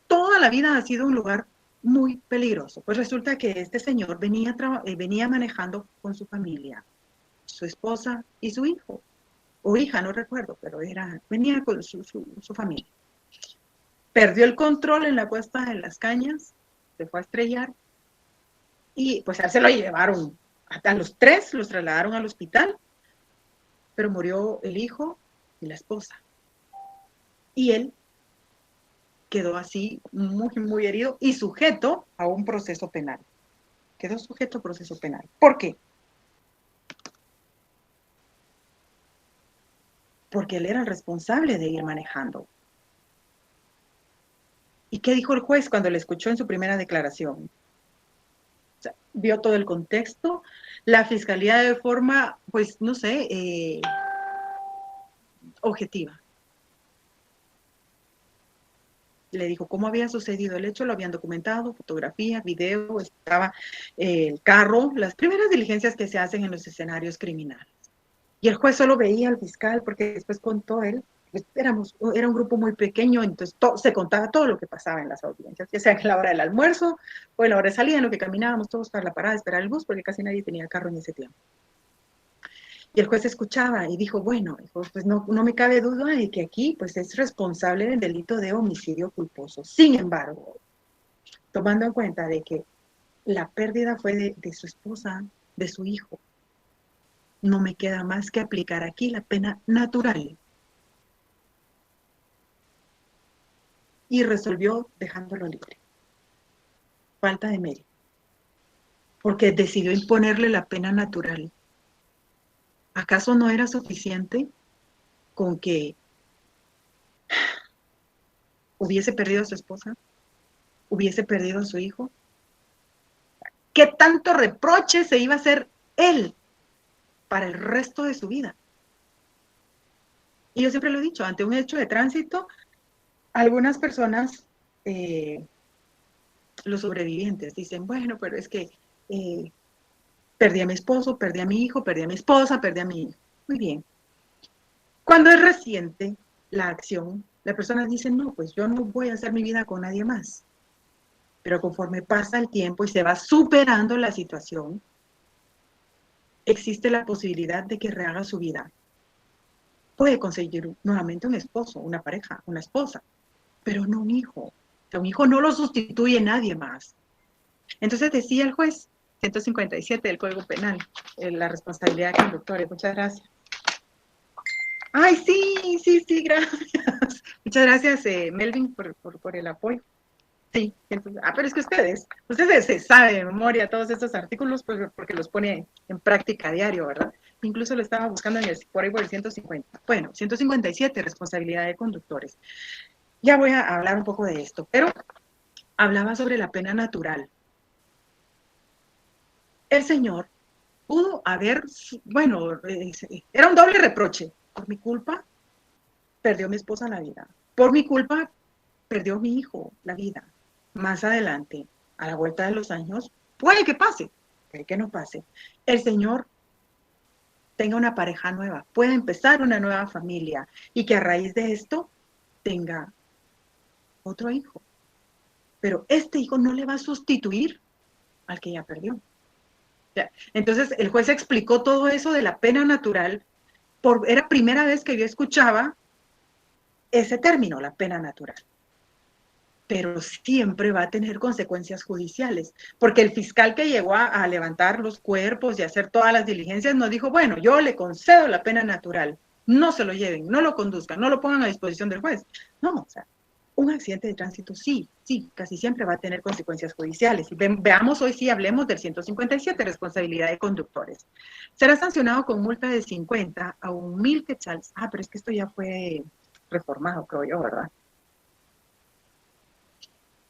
toda la vida ha sido un lugar muy peligroso. Pues resulta que este señor venía manejando con su familia, su esposa y su hijo, o hija, no recuerdo, pero venía con su familia. Perdió el control en la cuesta de Las Cañas, se fue a estrellar y pues a él se lo llevaron. Hasta los tres los trasladaron al hospital, pero murió el hijo y la esposa. Y él quedó así muy, muy herido y sujeto a un proceso penal. Quedó sujeto a proceso penal. ¿Por qué? Porque él era el responsable de ir manejando. ¿Y qué dijo el juez cuando le escuchó en su primera declaración? O sea, vio todo el contexto, la fiscalía de forma, pues, no sé, objetiva. Le dijo cómo había sucedido el hecho, lo habían documentado, fotografía, video, estaba el carro, las primeras diligencias que se hacen en los escenarios criminales. Y el juez solo veía al fiscal, porque después contó él, pues era un grupo muy pequeño, entonces se contaba todo lo que pasaba en las audiencias, ya sea en la hora del almuerzo o en la hora de salida, en lo que caminábamos todos para la parada, esperar el bus, porque casi nadie tenía carro en ese tiempo. Y el juez escuchaba y dijo, bueno, pues no me cabe duda de que aquí pues es responsable del delito de homicidio culposo. Sin embargo, tomando en cuenta de que la pérdida fue de su esposa, de su hijo, no me queda más que aplicar aquí la pena natural. Y resolvió dejándolo libre. Falta de mérito. Porque decidió imponerle la pena natural. ¿Acaso no era suficiente con que hubiese perdido a su esposa? ¿Hubiese perdido a su hijo? ¿Qué tanto reproche se iba a hacer él para el resto de su vida? Y yo siempre lo he dicho, ante un hecho de tránsito, algunas personas, los sobrevivientes, dicen, bueno, pero es que perdí a mi esposo, perdí a mi hijo, perdí a mi esposa, perdí a mi hijo. Muy bien. Cuando es reciente la acción, la persona dice, no, pues yo no voy a hacer mi vida con nadie más. Pero conforme pasa el tiempo y se va superando la situación, existe la posibilidad de que rehaga su vida. puede conseguir nuevamente un esposo, una pareja, una esposa, pero no un hijo. O sea, un hijo no lo sustituye nadie más. Entonces decía el juez, 157 del Código Penal, la responsabilidad de conductores. Muchas gracias. Ay, sí, gracias. Muchas gracias, Melvin, por el apoyo. Sí, entonces, pero es que ustedes se saben de memoria todos estos artículos porque los pone en práctica a diario, ¿verdad? Incluso lo estaba buscando por ahí por el 150. Bueno, 157, responsabilidad de conductores. Ya voy a hablar un poco de esto, pero hablaba sobre la pena natural. El señor pudo haber, bueno, era un doble reproche. Por mi culpa, perdió mi esposa la vida. Por mi culpa, perdió mi hijo la vida. Más adelante, a la vuelta de los años, puede que pase, puede que no pase. El señor tenga una pareja nueva, puede empezar una nueva familia y que a raíz de esto tenga otro hijo. Pero este hijo no le va a sustituir al que ya perdió. Entonces, el juez explicó todo eso de la pena natural. Era primera vez que yo escuchaba ese término, la pena natural. Pero siempre va a tener consecuencias judiciales, porque el fiscal que llegó a levantar los cuerpos y hacer todas las diligencias nos dijo, bueno, yo le concedo la pena natural, no se lo lleven, no lo conduzcan, no lo pongan a disposición del juez. No, o sea, un accidente de tránsito sí, casi siempre va a tener consecuencias judiciales. Y veamos hoy sí, hablemos del 157, responsabilidad de conductores. Será sancionado con multa de 50 a 1,000 quetzales. Ah, pero es que esto ya fue reformado, creo yo, ¿verdad?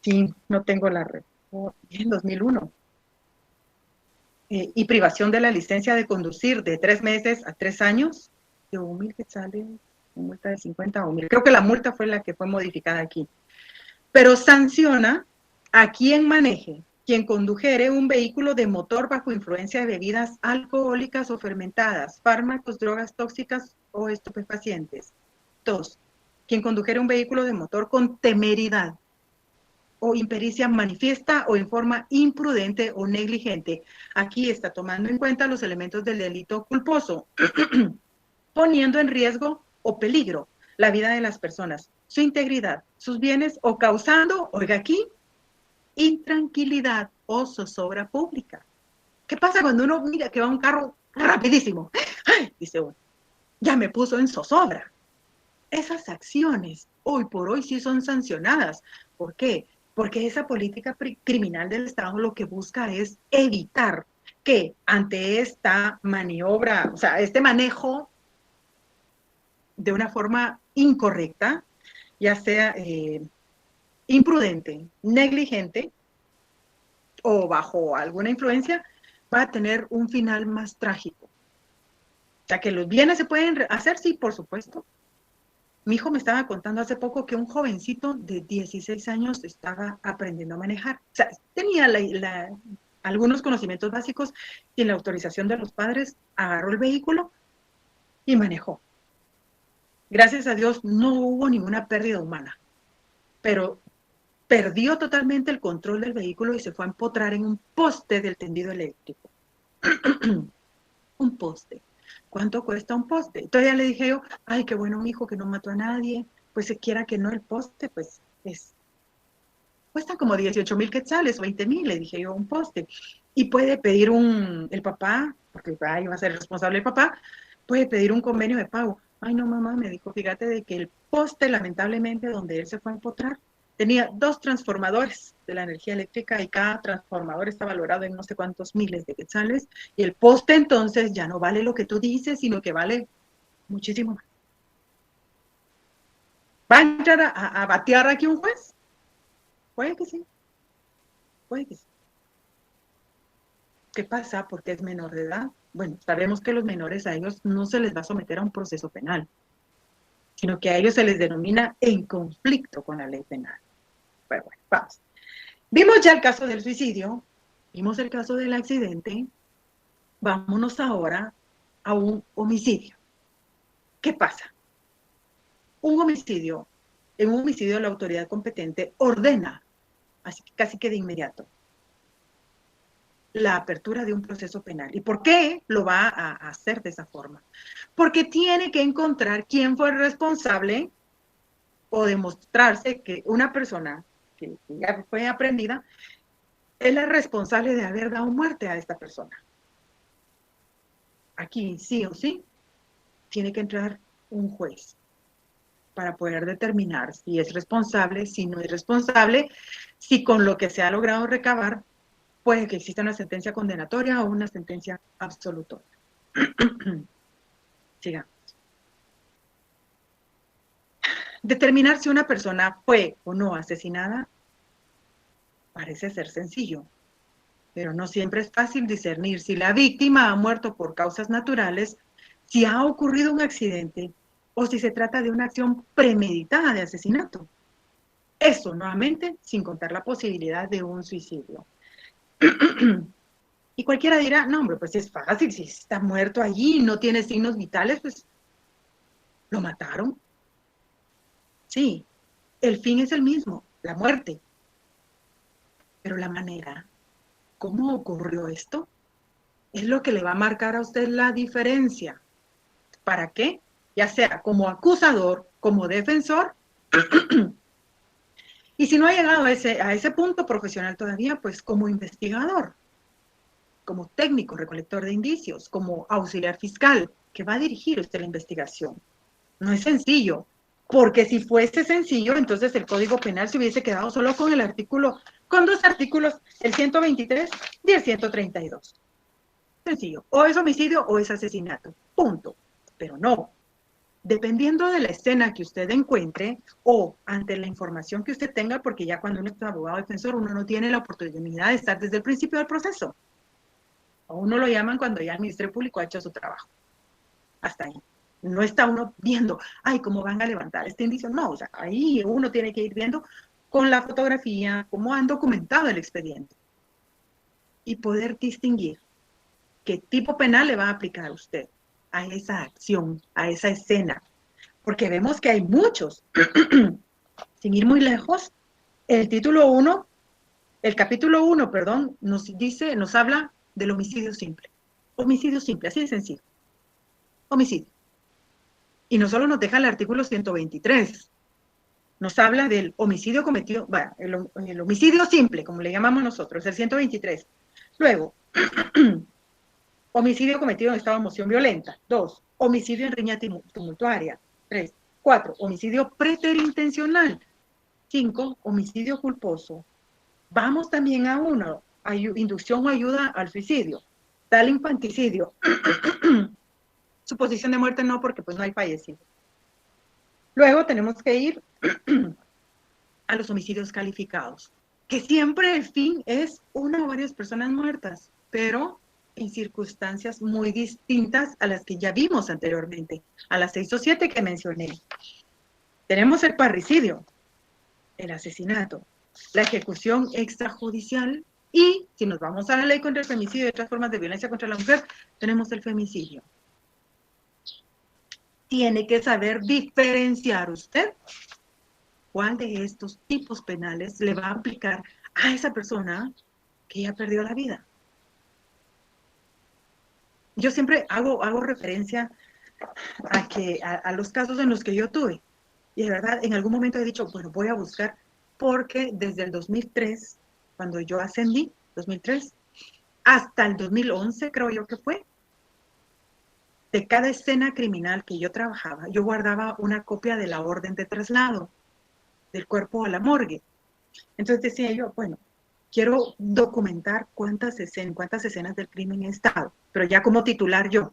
Sí, no tengo la reforma, en 2001. Y privación de la licencia de conducir de 3 meses a 3 años, de 1,000 quetzales, multa de 50 a 1,000. Creo que la multa fue la que fue modificada aquí. Pero sanciona a quien maneje, quien condujere un vehículo de motor bajo influencia de bebidas alcohólicas o fermentadas, fármacos, drogas tóxicas o estupefacientes. 2. Quien condujere un vehículo de motor con temeridad o impericia manifiesta o en forma imprudente o negligente. Aquí está tomando en cuenta los elementos del delito culposo, poniendo en riesgo o peligro la vida de las personas, su integridad, sus bienes o causando, oiga aquí, intranquilidad o zozobra pública. ¿Qué pasa cuando uno mira que va un carro rapidísimo? ¡Ay! Dice uno, ya me puso en zozobra. Esas acciones hoy por hoy sí son sancionadas. ¿Por qué? Porque esa política criminal del Estado lo que busca es evitar que ante esta maniobra, o sea, este manejo de una forma incorrecta, ya sea imprudente, negligente o bajo alguna influencia, va a tener un final más trágico. O sea, que los bienes se pueden hacer, sí, por supuesto. Mi hijo me estaba contando hace poco que un jovencito de 16 años estaba aprendiendo a manejar. O sea, tenía algunos conocimientos básicos y en la autorización de los padres agarró el vehículo y manejó. Gracias a Dios no hubo ninguna pérdida humana, pero perdió totalmente el control del vehículo y se fue a empotrar en un poste del tendido eléctrico. Un poste. ¿Cuánto cuesta un poste? Entonces ya le dije yo, ay, qué bueno, mi hijo, que no mató a nadie. Pues se quiera que no el poste, pues cuesta como 18,000 quetzales o 20,000, le dije yo, un poste. Y puede pedir el papá, porque ahí va a ser el responsable el papá, puede pedir un convenio de pago. Ay, no, mamá, me dijo, fíjate de que el poste, lamentablemente, donde él se fue a empotrar, tenía 2 transformadores de la energía eléctrica y cada transformador está valorado en no sé cuántos miles de quetzales. Y el poste entonces ya no vale lo que tú dices, sino que vale muchísimo más. ¿Va a entrar a batear aquí un juez? Puede que sí, puede que sí. ¿Qué pasa? Porque es menor de edad. Bueno, sabemos que los menores a ellos no se les va a someter a un proceso penal, sino que a ellos se les denomina en conflicto con la ley penal. Bueno, vamos. Vimos ya el caso del suicidio, vimos el caso del accidente, vámonos ahora a un homicidio. ¿Qué pasa? En un homicidio la autoridad competente ordena, así que casi que de inmediato, la apertura de un proceso penal. ¿Y por qué lo va a hacer de esa forma? Porque tiene que encontrar quién fue el responsable o demostrarse que una persona que ya fue aprendida es la responsable de haber dado muerte a esta persona. Aquí, sí o sí, tiene que entrar un juez para poder determinar si es responsable, si no es responsable, si con lo que se ha logrado recabar puede que exista una sentencia condenatoria o una sentencia absolutoria. Sigamos. Determinar si una persona fue o no asesinada parece ser sencillo, pero no siempre es fácil discernir si la víctima ha muerto por causas naturales, si ha ocurrido un accidente o si se trata de una acción premeditada de asesinato. Eso, nuevamente, sin contar la posibilidad de un suicidio. Y cualquiera dirá, no, hombre, pues es fácil, si está muerto allí y no tiene signos vitales, pues lo mataron. Sí, el fin es el mismo, la muerte. Pero la manera, ¿cómo ocurrió esto? Es lo que le va a marcar a usted la diferencia. ¿Para qué? Ya sea como acusador, como defensor. Y si no ha llegado a ese punto profesional todavía, pues como investigador, como técnico recolector de indicios, como auxiliar fiscal, que va a dirigir usted la investigación. No es sencillo, porque si fuese sencillo, entonces el Código Penal se hubiese quedado solo con el artículo, con dos artículos, el 123 y el 132. Sencillo, o es homicidio o es asesinato, punto. Pero no, dependiendo de la escena que usted encuentre o ante la información que usted tenga, porque ya cuando uno es abogado defensor, uno no tiene la oportunidad de estar desde el principio del proceso. A uno lo llaman cuando ya el Ministerio Público ha hecho su trabajo. Hasta ahí. No está uno viendo, ay, cómo van a levantar este indicio. No, o sea, ahí uno tiene que ir viendo con la fotografía, cómo han documentado el expediente. Y poder distinguir qué tipo penal le va a aplicar a usted a esa acción, a esa escena. Porque vemos que hay muchos. Sin ir muy lejos, el título 1, el capítulo 1, perdón, nos dice, nos habla del homicidio simple. Homicidio simple, así de sencillo. Homicidio. Y no solo nos deja el artículo 123, nos habla del homicidio cometido, bueno, el homicidio simple, como le llamamos nosotros, el 123. Luego, homicidio cometido en estado de emoción violenta. 2, homicidio en riña tumultuaria. 3, 4, homicidio preterintencional. 5, homicidio culposo. Vamos también a 1, inducción o ayuda al suicidio. Tal infanticidio. Suposición de muerte no, porque pues no hay fallecido. Luego tenemos que ir a los homicidios calificados, que siempre el fin es una o varias personas muertas, pero en circunstancias muy distintas a las que ya vimos anteriormente, a las 6 o 7 que mencioné. Tenemos el parricidio, el asesinato, la ejecución extrajudicial y, si nos vamos a la ley contra el femicidio y otras formas de violencia contra la mujer, tenemos el femicidio. Tiene que saber diferenciar usted cuál de estos tipos penales le va a aplicar a esa persona que ya perdió la vida. Yo siempre hago referencia a los casos en los que yo tuve. Y de verdad, en algún momento he dicho, bueno, voy a buscar, porque desde el 2003, cuando yo ascendí, 2003, hasta el 2011, creo yo que fue, de cada escena criminal que yo trabajaba, yo guardaba una copia de la orden de traslado del cuerpo a la morgue. Entonces decía yo, bueno, quiero documentar cuántas escenas del crimen he estado, pero ya como titular yo.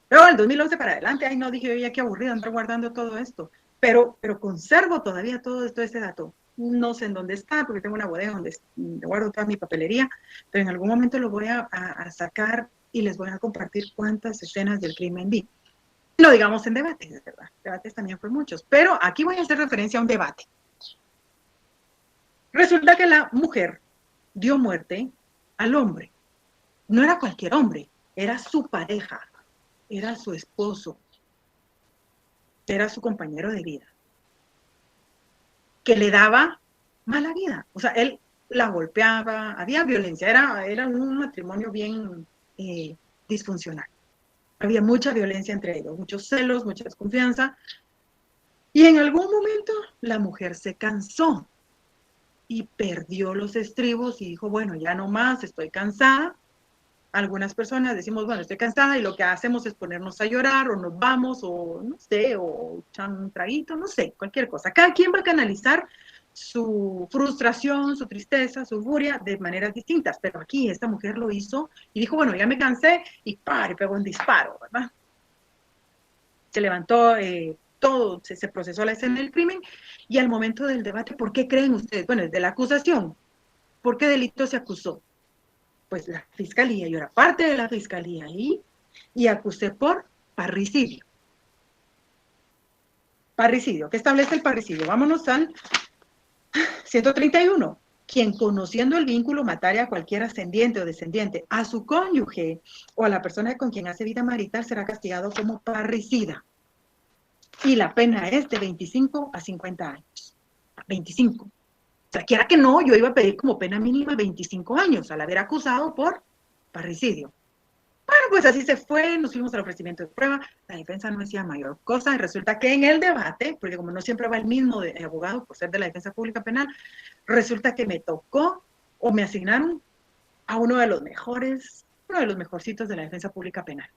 Pero el 2011 para adelante, ay no, dije yo, ya qué aburrido andar guardando todo esto, pero conservo todavía todo ese dato. No sé en dónde está, porque tengo una bodega donde guardo toda mi papelería, pero en algún momento lo voy a sacar y les voy a compartir cuántas escenas del crimen vi. No digamos en debates, ¿verdad? Debates también fue muchos, pero aquí voy a hacer referencia a un debate. Resulta que la mujer dio muerte al hombre. No era cualquier hombre, era su pareja, era su esposo, era su compañero de vida, que le daba mala vida. O sea, él la golpeaba, había violencia, era un matrimonio bien disfuncional. Había mucha violencia entre ellos, muchos celos, mucha desconfianza. Y en algún momento la mujer se cansó y perdió los estribos y dijo, bueno, ya no más, estoy cansada. Algunas personas decimos, bueno, estoy cansada y lo que hacemos es ponernos a llorar o nos vamos o no sé, o echar un traguito, no sé, cualquier cosa. Cada quien va a canalizar su frustración, su tristeza, su furia de maneras distintas, pero aquí esta mujer lo hizo y dijo, bueno, ya me cansé y pegó un disparo, ¿verdad? Se levantó, todo, se procesó la escena del crimen y al momento del debate, ¿por qué creen ustedes? Bueno, de la acusación, ¿por qué delito se acusó? Pues la fiscalía, yo era parte de la fiscalía y acusé por parricidio. Parricidio, ¿qué establece el parricidio? Vámonos al 131. Quien conociendo el vínculo matare a cualquier ascendiente o descendiente, a su cónyuge o a la persona con quien hace vida marital será castigado como parricida. Y la pena es de 25 a 50 años. 25. O sea, quiera que no, yo iba a pedir como pena mínima 25 años al haber acusado por parricidio. Bueno, pues así se fue, nos fuimos al ofrecimiento de prueba, la defensa no hacía mayor cosa y resulta que en el debate, porque como no siempre va el mismo abogado por ser de la defensa pública penal, resulta que me tocó o me asignaron a uno de los mejorcitos de la defensa pública penal,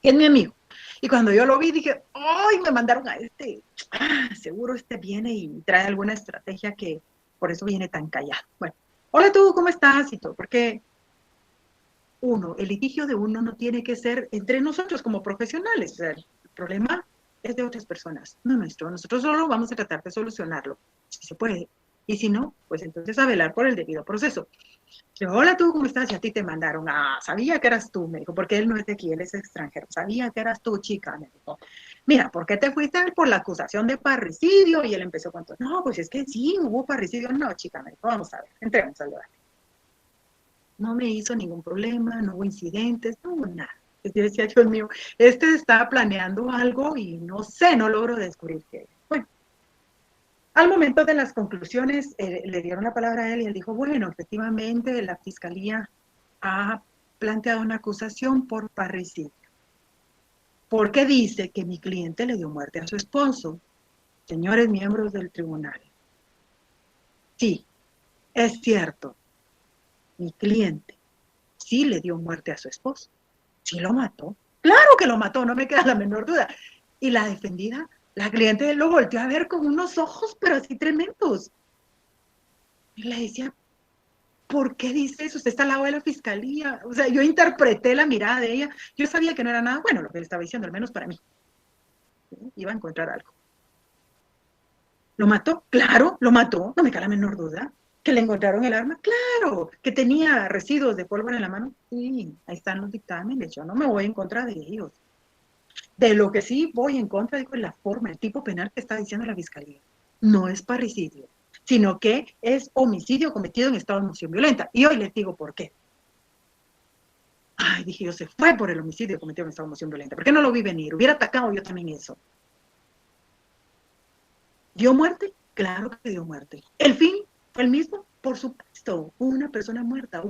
que es mi amigo. Y cuando yo lo vi dije, ¡ay! Me mandaron a este, seguro este viene y trae alguna estrategia que por eso viene tan callado. Bueno, hola tú, ¿cómo estás? Y todo, porque el litigio de uno no tiene que ser entre nosotros como profesionales. O sea, el problema es de otras personas, no nuestro. Nosotros solo vamos a tratar de solucionarlo, si se puede. Y si no, pues entonces a velar por el debido proceso. Yo, hola tú, ¿cómo estás? Y a ti te mandaron. Sabía que eras tú, me dijo, porque él no es de aquí, él es extranjero. Sabía que eras tú, chica, me dijo. Mira, ¿por qué te fuiste por la acusación de parricidio? Y él empezó con todo. No, pues es que sí, hubo parricidio. No, chica, me dijo, vamos a ver, entremos al debate. No me hizo ningún problema, no hubo incidentes, no hubo nada. Yo decía, Dios mío, estaba planeando algo y no sé, no logro descubrir qué. Bueno, al momento de las conclusiones, le dieron la palabra a él y él dijo, bueno, efectivamente la fiscalía ha planteado una acusación por parricidio, porque dice que mi cliente le dio muerte a su esposo. Señores miembros del tribunal, sí, es cierto, mi cliente sí le dio muerte a su esposo. Sí lo mató. Claro que lo mató, no me queda la menor duda. Y la defendida, la cliente lo volteó a ver con unos ojos, pero así tremendos. Y le decía, ¿por qué dice eso? Usted está al lado de la fiscalía. O sea, yo interpreté la mirada de ella. Yo sabía que no era nada bueno lo que él estaba diciendo, al menos para mí. Iba a encontrar algo. ¿Lo mató? Claro, lo mató, no me queda la menor duda. ¿Que le encontraron el arma? Claro. ¿Que tenía residuos de pólvora en la mano? Sí, ahí están los dictámenes. Yo no me voy en contra de ellos. De lo que sí voy en contra, digo, es la forma, el tipo penal que está diciendo la fiscalía. No es parricidio, sino que es homicidio cometido en estado de emoción violenta. Y hoy les digo por qué. Ay, dije yo, se fue por el homicidio cometido en estado de emoción violenta. ¿Por qué no lo vi venir? Hubiera atacado yo también eso. ¿Dio muerte? Claro que dio muerte. ¿El fin fue el mismo? Por supuesto. Hubo una persona muerta,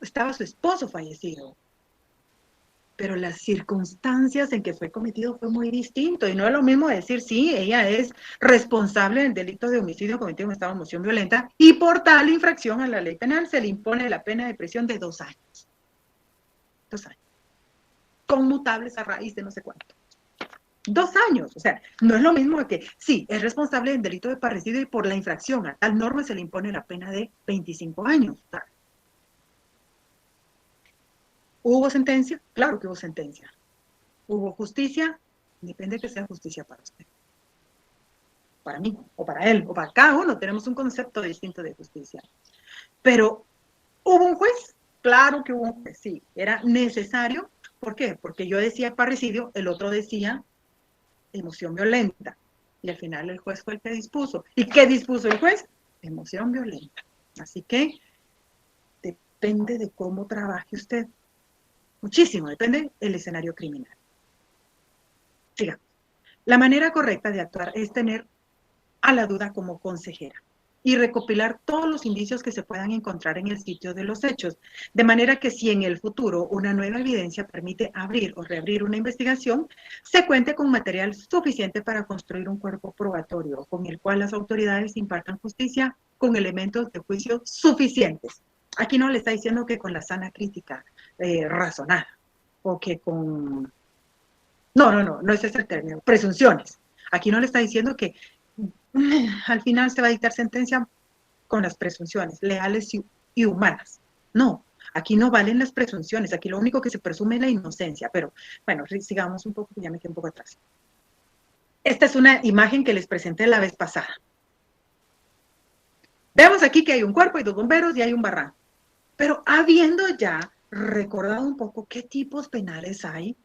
estaba su esposo fallecido. Pero las circunstancias en que fue cometido fue muy distinto. Y no es lo mismo decir, sí, ella es responsable del delito de homicidio cometido en estado de emoción violenta y por tal infracción a la ley penal se le impone la pena de prisión de 2 años. 2 años. Conmutables a raíz de no sé cuánto. 2 años. O sea, no es lo mismo que, sí, es responsable del delito de parricidio y por la infracción a tal norma se le impone la pena de 25 años. ¿Hubo sentencia? Claro que hubo sentencia. ¿Hubo justicia? Depende de que sea justicia para usted. Para mí, o para él, o para cada uno, tenemos un concepto distinto de justicia. Pero, ¿hubo un juez? Claro que hubo un juez, sí, era necesario. ¿Por qué? Porque yo decía parricidio, el otro decía emoción violenta. Y al final el juez fue el que dispuso. ¿Y qué dispuso el juez? Emoción violenta. Así que depende de cómo trabaje usted. Muchísimo, depende del escenario criminal. Siga. La manera correcta de actuar es tener a la duda como consejera y recopilar todos los indicios que se puedan encontrar en el sitio de los hechos, de manera que si en el futuro una nueva evidencia permite abrir o reabrir una investigación, se cuente con material suficiente para construir un cuerpo probatorio con el cual las autoridades impartan justicia con elementos de juicio suficientes. Aquí no le está diciendo que con la sana crítica razonada o que con... No es ese el término, presunciones. Aquí no le está diciendo que al final se va a dictar sentencia con las presunciones leales y humanas. No, aquí no valen las presunciones, aquí lo único que se presume es la inocencia, pero bueno, sigamos un poco, ya me quedé un poco atrás. Esta es una imagen que les presenté la vez pasada. Veamos aquí que hay un cuerpo, hay dos bomberos y hay un barranco. Pero habiendo ya recordado un poco qué tipos penales hay,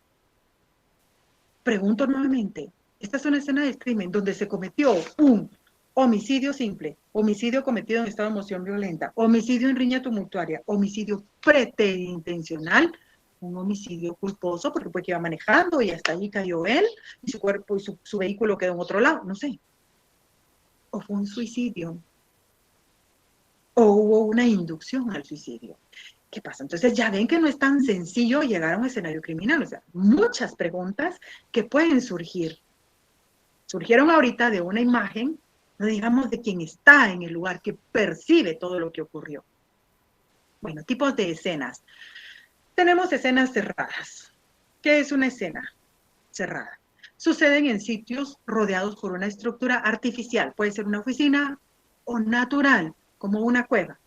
pregunto nuevamente, esta es una escena del crimen donde se cometió un homicidio simple, homicidio cometido en estado de emoción violenta, homicidio en riña tumultuaria, homicidio preterintencional, un homicidio culposo porque pues iba manejando y hasta allí cayó él y su cuerpo y su vehículo quedó en otro lado, no sé. O fue un suicidio, o hubo una inducción al suicidio. ¿Qué pasa? Entonces ya ven que no es tan sencillo llegar a un escenario criminal, o sea, muchas preguntas que pueden surgir. Surgieron ahorita de una imagen, no digamos de quien está en el lugar, que percibe todo lo que ocurrió. Bueno, tipos de escenas. Tenemos escenas cerradas. ¿Qué es una escena cerrada? Suceden en sitios rodeados por una estructura artificial. Puede ser una oficina o natural, como una cueva.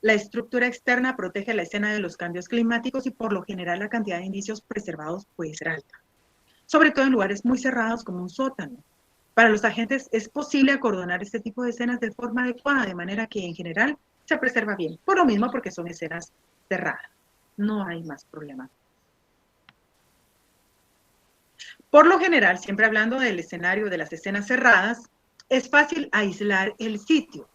La estructura externa protege la escena de los cambios climáticos y por lo general la cantidad de indicios preservados puede ser alta. Sobre todo en lugares muy cerrados como un sótano. Para los agentes es posible acordonar este tipo de escenas de forma adecuada, de manera que en general se preserva bien. Por lo mismo porque son escenas cerradas. No hay más problema. Por lo general, siempre hablando del escenario de las escenas cerradas, es fácil aislar el sitio,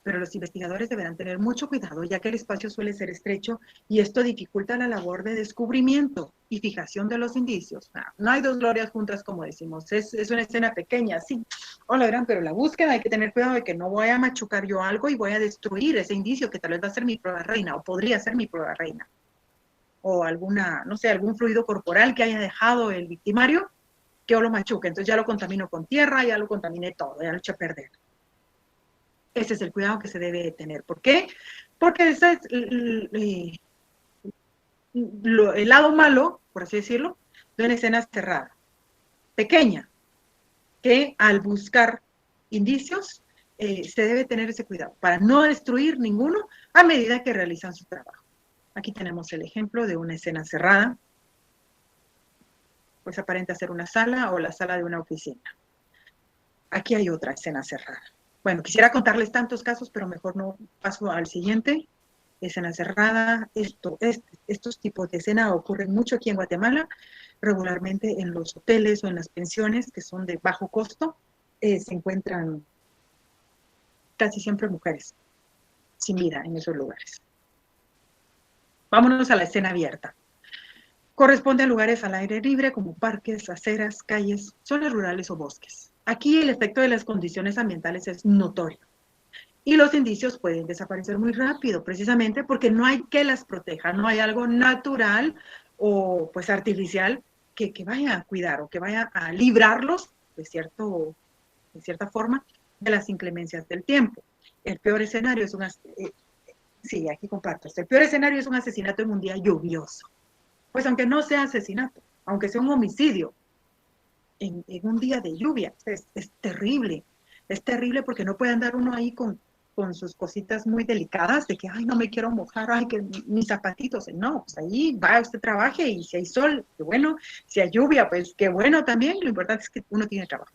pero los investigadores deberán tener mucho cuidado ya que el espacio suele ser estrecho y esto dificulta la labor de descubrimiento y fijación de los indicios. No hay dos glorias juntas, como decimos, es una escena pequeña, sí. Hola, verán, pero la búsqueda hay que tener cuidado de que no voy a machucar yo algo y voy a destruir ese indicio que tal vez va a ser mi prueba reina o podría ser mi prueba reina. O alguna, no sé, algún fluido corporal que haya dejado el victimario, que yo lo machuque. Entonces ya lo contamino con tierra, ya lo contaminé todo, ya lo eché a perder. Ese es el cuidado que se debe tener. ¿Por qué? Porque ese es el lado malo, por así decirlo, de una escena cerrada, pequeña, que al buscar indicios se debe tener ese cuidado para no destruir ninguno a medida que realizan su trabajo. Aquí tenemos el ejemplo de una escena cerrada, pues aparenta ser una sala o la sala de una oficina. Aquí hay otra escena cerrada. Bueno, quisiera contarles tantos casos, pero mejor no paso al siguiente. Escena cerrada, estos tipos de escena ocurren mucho aquí en Guatemala, regularmente en los hoteles o en las pensiones que son de bajo costo, se encuentran casi siempre mujeres sin vida en esos lugares. Vámonos a la escena abierta. Corresponde a lugares al aire libre como parques, aceras, calles, zonas rurales o bosques. Aquí el efecto de las condiciones ambientales es notorio y los indicios pueden desaparecer muy rápido, precisamente porque no hay que las proteja, no hay algo natural o pues artificial que vaya a cuidar o que vaya a librarlos de cierta forma de las inclemencias del tiempo. El peor escenario es sí, aquí comparto, el peor escenario es un asesinato en un día lluvioso. Pues aunque no sea asesinato, aunque sea un homicidio, en un día de lluvia, es terrible. Es terrible porque no puede andar uno ahí con sus cositas muy delicadas de que, ay, no me quiero mojar, ay, que mis zapatitos. No, pues ahí va usted trabaje y si hay sol, qué bueno. Si hay lluvia, pues qué bueno también. Lo importante es que uno tiene trabajo.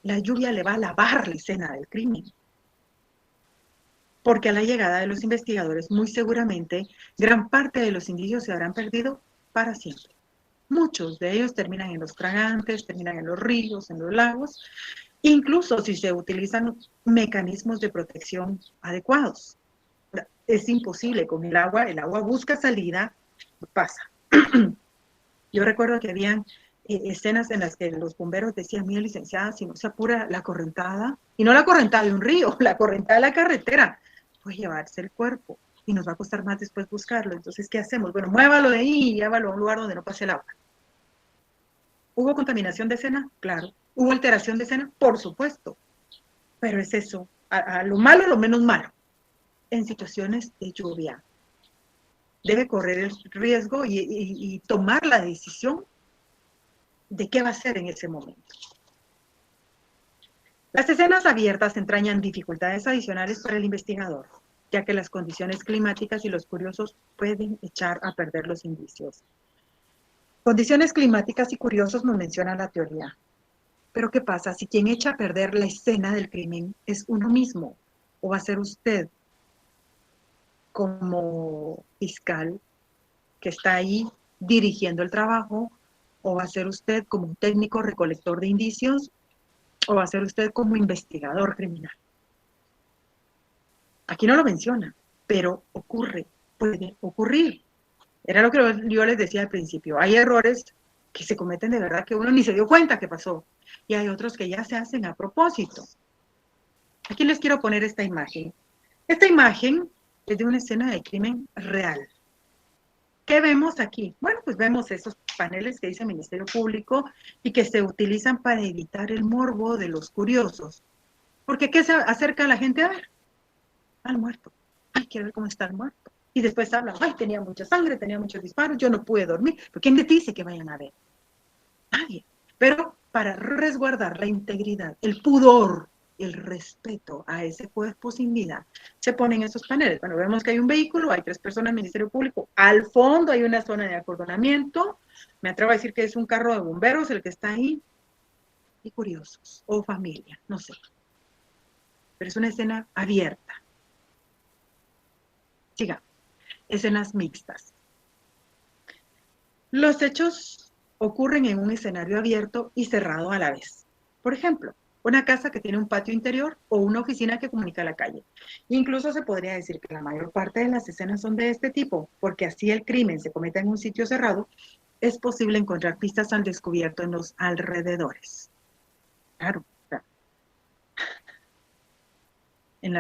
La lluvia le va a lavar la escena del crimen. Porque a la llegada de los investigadores, muy seguramente, gran parte de los indicios se habrán perdido para siempre. Muchos de ellos terminan en los fragantes, terminan en los ríos, en los lagos, incluso si se utilizan mecanismos de protección adecuados. Es imposible con el agua busca salida, pasa. Yo recuerdo que habían escenas en las que los bomberos decían, mira, licenciada, si no se apura la correntada, y no la correntada de un río, la correntada de la carretera, pues llevarse el cuerpo, y nos va a costar más después buscarlo. Entonces, ¿qué hacemos? Bueno, muévalo de ahí y llévalo a un lugar donde no pase el agua. ¿Hubo contaminación de escena? Claro. ¿Hubo alteración de escena? Por supuesto. Pero es eso, a lo malo, lo menos malo. En situaciones de lluvia, debe correr el riesgo y tomar la decisión de qué va a hacer en ese momento. Las escenas abiertas entrañan dificultades adicionales para el investigador, ya que las condiciones climáticas y los curiosos pueden echar a perder los indicios. Condiciones climáticas y curiosos nos menciona la teoría. Pero ¿qué pasa si quien echa a perder la escena del crimen es uno mismo? ¿O va a ser usted como fiscal que está ahí dirigiendo el trabajo? ¿O va a ser usted como técnico recolector de indicios? ¿O va a ser usted como investigador criminal? Aquí no lo menciona, pero ocurre, puede ocurrir. Era lo que yo les decía al principio. Hay errores que se cometen de verdad que uno ni se dio cuenta que pasó. Y hay otros que ya se hacen a propósito. Aquí les quiero poner esta imagen. Esta imagen es de una escena de crimen real. ¿Qué vemos aquí? Bueno, pues vemos esos paneles que dice el Ministerio Público y que se utilizan para evitar el morbo de los curiosos. Porque ¿qué se acerca a la gente a ver? Al muerto. Ay, quiero ver cómo está el muerto. Y después hablan, ay, tenía mucha sangre, tenía muchos disparos, yo no pude dormir. ¿Pero quién les dice que vayan a ver? Nadie. Pero para resguardar la integridad, el pudor, el respeto a ese cuerpo sin vida, se ponen esos paneles. Bueno, vemos que hay un vehículo, hay 3 personas del Ministerio Público, al fondo hay una zona de acordonamiento, me atrevo a decir que es un carro de bomberos el que está ahí, y curiosos, o familia, no sé. Pero es una escena abierta. Siga, escenas mixtas. Los hechos ocurren en un escenario abierto y cerrado a la vez. Por ejemplo, una casa que tiene un patio interior o una oficina que comunica a la calle. Incluso se podría decir que la mayor parte de las escenas son de este tipo, porque así el crimen se cometa en un sitio cerrado, es posible encontrar pistas al descubierto en los alrededores. Claro, en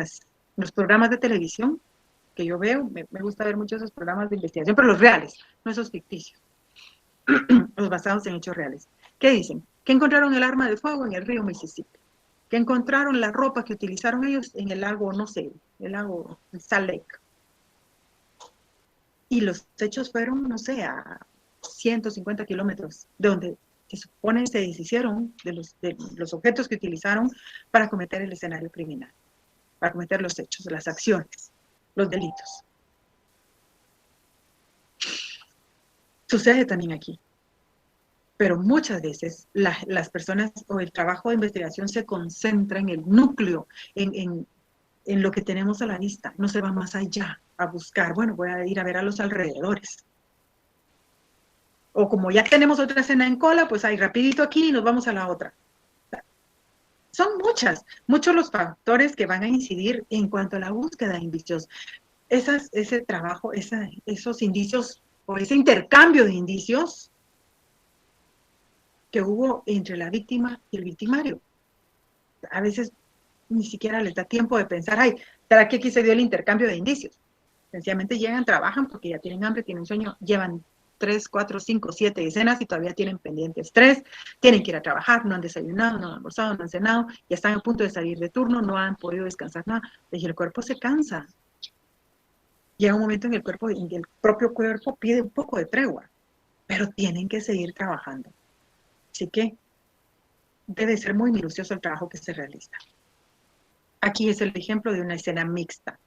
los programas de televisión que yo veo, me gusta ver muchos esos programas de investigación, pero los reales, no esos ficticios. Los basados en hechos reales. ¿Qué dicen? Que encontraron el arma de fuego en el río Mississippi, que encontraron la ropa que utilizaron ellos en el lago, no sé, el lago Salt Lake. Y los hechos fueron, no sé, a 150 kilómetros, de donde se supone se deshicieron de los objetos que utilizaron para cometer el escenario criminal, para cometer los hechos, las acciones, los delitos. Sucede también aquí. Pero muchas veces las personas o el trabajo de investigación se concentra en el núcleo, en lo que tenemos a la vista, no se va más allá a buscar, bueno, voy a ir a ver a los alrededores. O como ya tenemos otra escena en cola, pues ahí rapidito aquí y nos vamos a la otra. Son muchos los factores que van a incidir en cuanto a la búsqueda de indicios. Ese trabajo, esos indicios o ese intercambio de indicios que hubo entre la víctima y el victimario. A veces ni siquiera les da tiempo de pensar, ay, ¿será que aquí se dio el intercambio de indicios? Sencillamente llegan, trabajan porque ya tienen hambre, tienen sueño, llevan 3, 4, 5, 7 escenas y todavía tienen pendientes 3, tienen que ir a trabajar, no han desayunado, no han almorzado, no han cenado, ya están a punto de salir de turno, no han podido descansar nada, y el cuerpo se cansa. Llega un momento en que el propio cuerpo pide un poco de tregua, pero tienen que seguir trabajando. Así que debe ser muy minucioso el trabajo que se realiza. Aquí es el ejemplo de una escena mixta.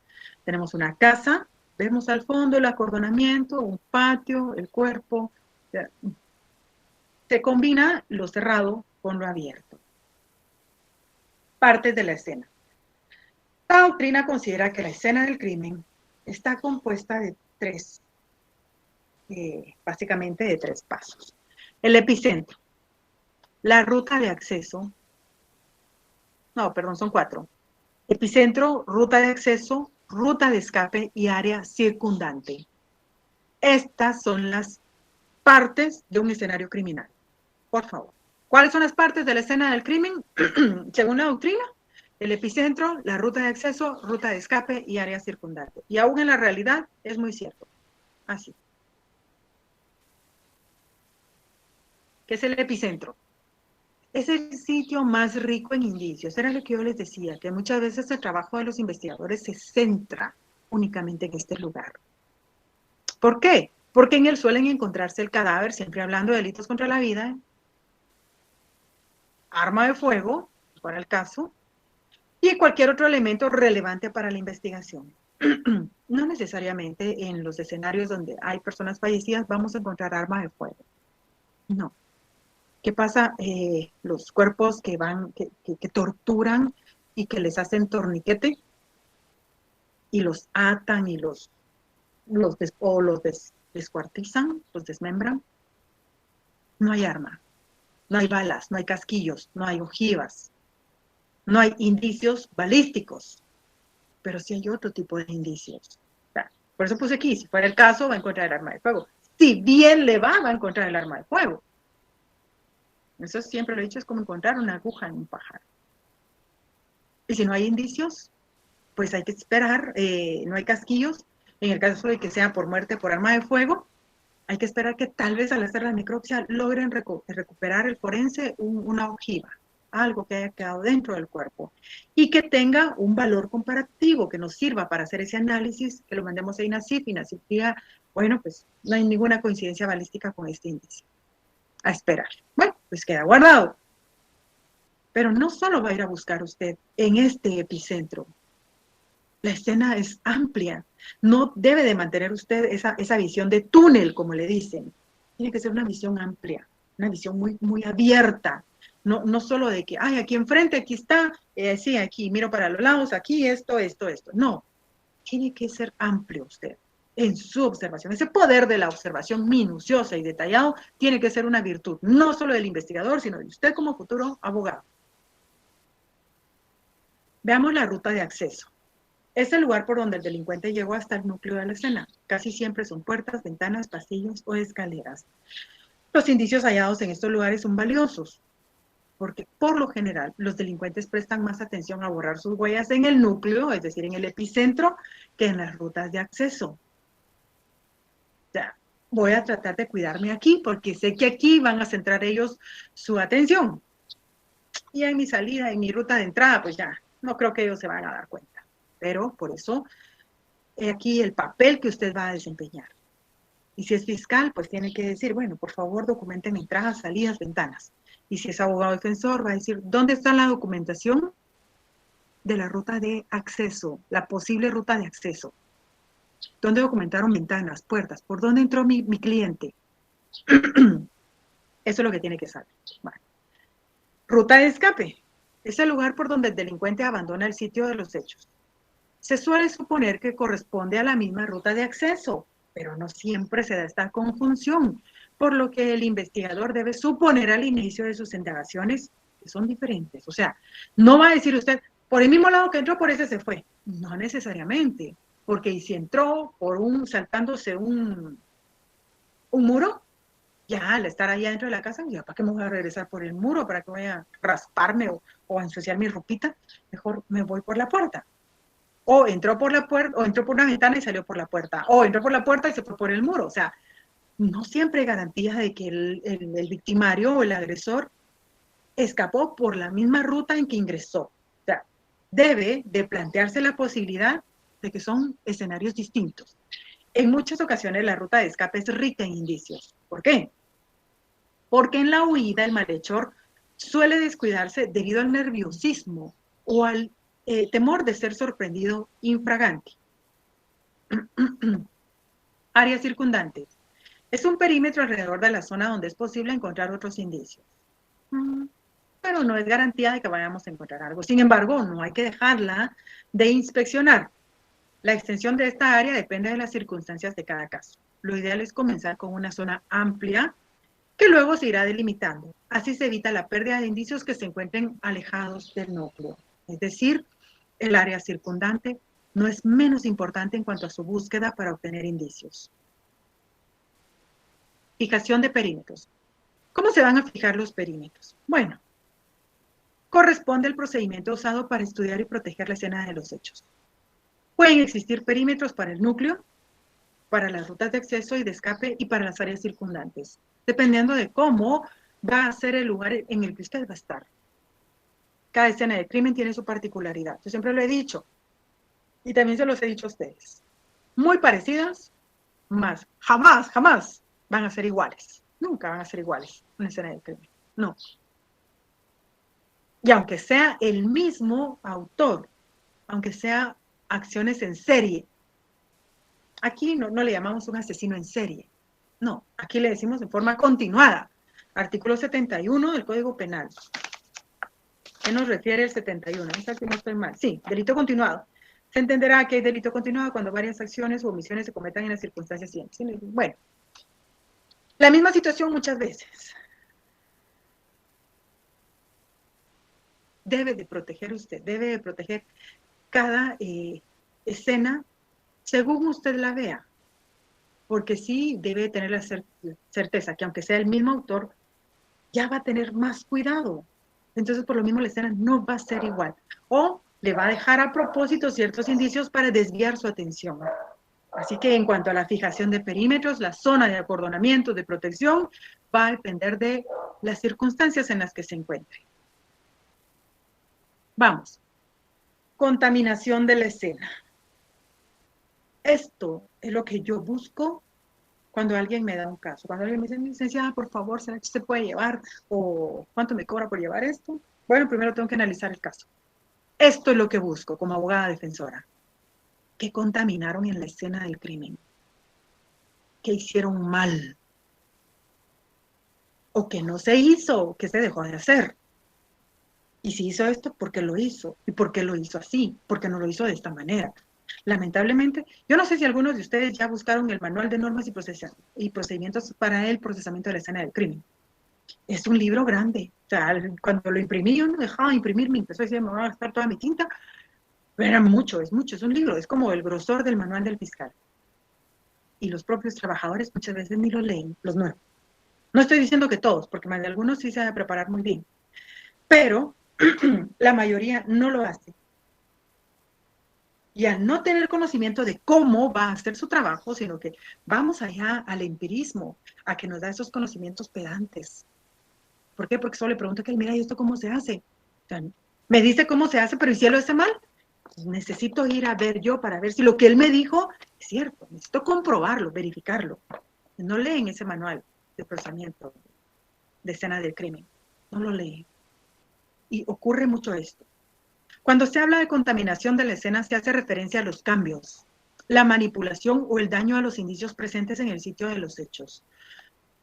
Tenemos una casa, vemos al fondo el acordonamiento, un patio, el cuerpo. Se combina lo cerrado con lo abierto. Partes de la escena. La doctrina considera que la escena del crimen está compuesta de básicamente de 3 pasos. El epicentro, la ruta de acceso, no, perdón, son 4. Epicentro, ruta de acceso, ruta de escape y área circundante. Estas son las partes de un escenario criminal. Por favor. ¿Cuáles son las partes de la escena del crimen? Según la doctrina, el epicentro, la ruta de acceso, ruta de escape y área circundante. Y aún en la realidad es muy cierto. Así. ¿Qué es el epicentro? Es el sitio más rico en indicios. Era lo que yo les decía, que muchas veces el trabajo de los investigadores se centra únicamente en este lugar. ¿Por qué? Porque en él suelen encontrarse el cadáver, siempre hablando de delitos contra la vida, arma de fuego, si fuera el caso, y cualquier otro elemento relevante para la investigación. No necesariamente en los escenarios donde hay personas fallecidas vamos a encontrar arma de fuego. No. ¿Qué pasa? Los cuerpos que van, que torturan y que les hacen torniquete y los atan y los descuartizan, los desmembran. No hay arma, no hay balas, no hay casquillos, no hay ojivas, no hay indicios balísticos, pero sí hay otro tipo de indicios. Por eso puse aquí, si fuera el caso, va a encontrar el arma de fuego. Si bien le va a encontrar el arma de fuego. Eso siempre lo he dicho, es como encontrar una aguja en un pájaro. Y si no hay indicios, pues hay que esperar, no hay casquillos, en el caso de que sea por muerte por arma de fuego, hay que esperar que tal vez al hacer la necropsia logren recuperar el forense una ojiva, algo que haya quedado dentro del cuerpo, y que tenga un valor comparativo, que nos sirva para hacer ese análisis, que lo mandemos a INACIF, INACIF diga, bueno, pues no hay ninguna coincidencia balística con este índice. A esperar. Bueno, pues queda guardado. Pero no solo va a ir a buscar usted en este epicentro. La escena es amplia. No debe de mantener usted esa visión de túnel, como le dicen. Tiene que ser una visión amplia, una visión muy, muy abierta. No solo de que, ay, aquí enfrente, aquí está, sí, aquí miro para los lados, aquí esto. No, tiene que ser amplio usted en su observación. Ese poder de la observación minuciosa y detallado tiene que ser una virtud, no solo del investigador, sino de usted como futuro abogado. Veamos la ruta de acceso. Es el lugar por donde el delincuente llegó hasta el núcleo de la escena. Casi siempre son puertas, ventanas, pasillos o escaleras. Los indicios hallados en estos lugares son valiosos, porque por lo general los delincuentes prestan más atención a borrar sus huellas en el núcleo, es decir, en el epicentro, que en las rutas de acceso. O sea, voy a tratar de cuidarme aquí, porque sé que aquí van a centrar ellos su atención. Y en mi salida, en mi ruta de entrada, pues ya, no creo que ellos se van a dar cuenta. Pero por eso aquí el papel que usted va a desempeñar. Y si es fiscal, pues tiene que decir, bueno, por favor documenten entradas, salidas, ventanas. Y si es abogado defensor, va a decir, ¿dónde está la documentación de la ruta de acceso, la posible ruta de acceso? ¿Dónde documentaron ventanas, puertas? ¿Por dónde entró mi cliente? Eso es lo que tiene que saber. Bueno. Ruta de escape. Es el lugar por donde el delincuente abandona el sitio de los hechos. Se suele suponer que corresponde a la misma ruta de acceso, pero no siempre se da esta conjunción, por lo que el investigador debe suponer al inicio de sus indagaciones que son diferentes. O sea, no va a decir usted, por el mismo lado que entró, por ese se fue. No necesariamente, porque si entró por saltándose un muro, ya al estar ahí dentro de la casa, ya para qué me voy a regresar por el muro, para que voy a rasparme o a ensuciar mi ropita, mejor me voy por la puerta. O entró por la puerta, o entró por una ventana y salió por la puerta, o entró por la puerta y se fue por el muro. O sea, no siempre hay garantías de que el victimario o el agresor escapó por la misma ruta en que ingresó. O sea, debe de plantearse la posibilidad de que son escenarios distintos. En muchas ocasiones la ruta de escape es rica en indicios. ¿Por qué? Porque en la huida el malhechor suele descuidarse debido al nerviosismo o al temor de ser sorprendido infraganti. Áreas circundantes. Es un perímetro alrededor de la zona donde es posible encontrar otros indicios. Pero no es garantía de que vayamos a encontrar algo. Sin embargo, no hay que dejarla de inspeccionar. La extensión de esta área depende de las circunstancias de cada caso. Lo ideal es comenzar con una zona amplia que luego se irá delimitando. Así se evita la pérdida de indicios que se encuentren alejados del núcleo. Es decir, el área circundante no es menos importante en cuanto a su búsqueda para obtener indicios. Fijación de perímetros. ¿Cómo se van a fijar los perímetros? Bueno, corresponde al procedimiento usado para estudiar y proteger la escena de los hechos. Pueden existir perímetros para el núcleo, para las rutas de acceso y de escape y para las áreas circundantes, dependiendo de cómo va a ser el lugar en el que usted va a estar. Cada escena de crimen tiene su particularidad. Yo siempre lo he dicho, y también se los he dicho a ustedes. Muy parecidas, más jamás, jamás van a ser iguales. Nunca van a ser iguales una escena de crimen. No. Y aunque sea el mismo autor, aunque sea acciones en serie, aquí no le llamamos un asesino en serie. No, aquí le decimos de forma continuada. Artículo 71 del Código Penal. ¿Qué nos refiere el 71? No estoy mal. Sí, delito continuado. Se entenderá que hay delito continuado cuando varias acciones o omisiones se cometan en las circunstancias siguientes. Bueno, la misma situación muchas veces. Debe de proteger usted, debe de proteger cada escena según usted la vea. Porque sí debe tener la certeza que aunque sea el mismo autor, ya va a tener más cuidado. Entonces, por lo mismo, la escena no va a ser igual. O le va a dejar a propósito ciertos indicios para desviar su atención. Así que en cuanto a la fijación de perímetros, la zona de acordonamiento, de protección, va a depender de las circunstancias en las que se encuentre. Vamos. Contaminación de la escena. Esto es lo que yo busco cuando alguien me da un caso. Cuando alguien me dice, licenciada, por favor, ¿será que usted puede llevar? ¿O cuánto me cobra por llevar esto? Bueno, primero tengo que analizar el caso. Esto es lo que busco como abogada defensora. ¿Qué contaminaron en la escena del crimen? ¿Qué hicieron mal? ¿O qué no se hizo? ¿Qué se dejó de hacer? Y si hizo esto, ¿por qué lo hizo? ¿Y por qué lo hizo así? ¿Por qué no lo hizo de esta manera? Lamentablemente, yo no sé si algunos de ustedes ya buscaron el manual de normas y procedimientos para el procesamiento de la escena del crimen. Es un libro grande. O sea, cuando lo imprimí, yo no dejaba de imprimir, me empezó a decir, me va a gastar toda mi tinta. Pero era mucho, es un libro, es como el grosor del manual del fiscal. Y los propios trabajadores muchas veces ni lo leen, los nuevos. No estoy diciendo que todos, porque más de algunos sí se van a preparar muy bien. Pero la mayoría no lo hace. Y al no tener conocimiento de cómo va a hacer su trabajo, sino que vamos allá al empirismo, a que nos da esos conocimientos pedantes. ¿Por qué? Porque solo le pregunto que, mira, ¿y esto cómo se hace? O sea, me dice cómo se hace, pero ¿y si él lo hace mal? Pues necesito ir a ver yo para ver si lo que él me dijo es cierto. Necesito comprobarlo, verificarlo. No leen ese manual de procesamiento de escena del crimen. No lo leen. Y ocurre mucho esto. Cuando se habla de contaminación de la escena, se hace referencia a los cambios, la manipulación o el daño a los indicios presentes en el sitio de los hechos.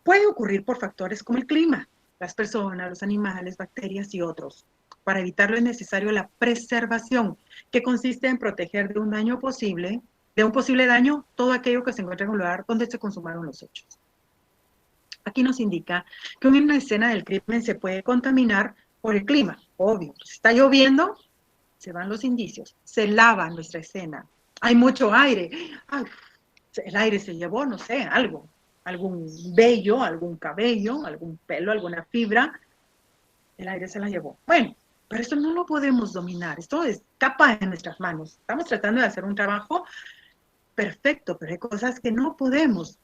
Puede ocurrir por factores como el clima, las personas, los animales, bacterias y otros. Para evitarlo es necesario la preservación, que consiste en proteger de un daño posible, de un posible daño, todo aquello que se encuentra en un lugar donde se consumaron los hechos. Aquí nos indica que una escena del crimen se puede contaminar por el clima, obvio. Si está lloviendo, se van los indicios, se lava nuestra escena. Hay mucho aire. Ay, el aire se llevó, no sé, algo, algún vello, algún cabello, algún pelo, alguna fibra, el aire se la llevó. Bueno, pero esto no lo podemos dominar, esto escapa de nuestras manos. Estamos tratando de hacer un trabajo perfecto, pero hay cosas que no podemos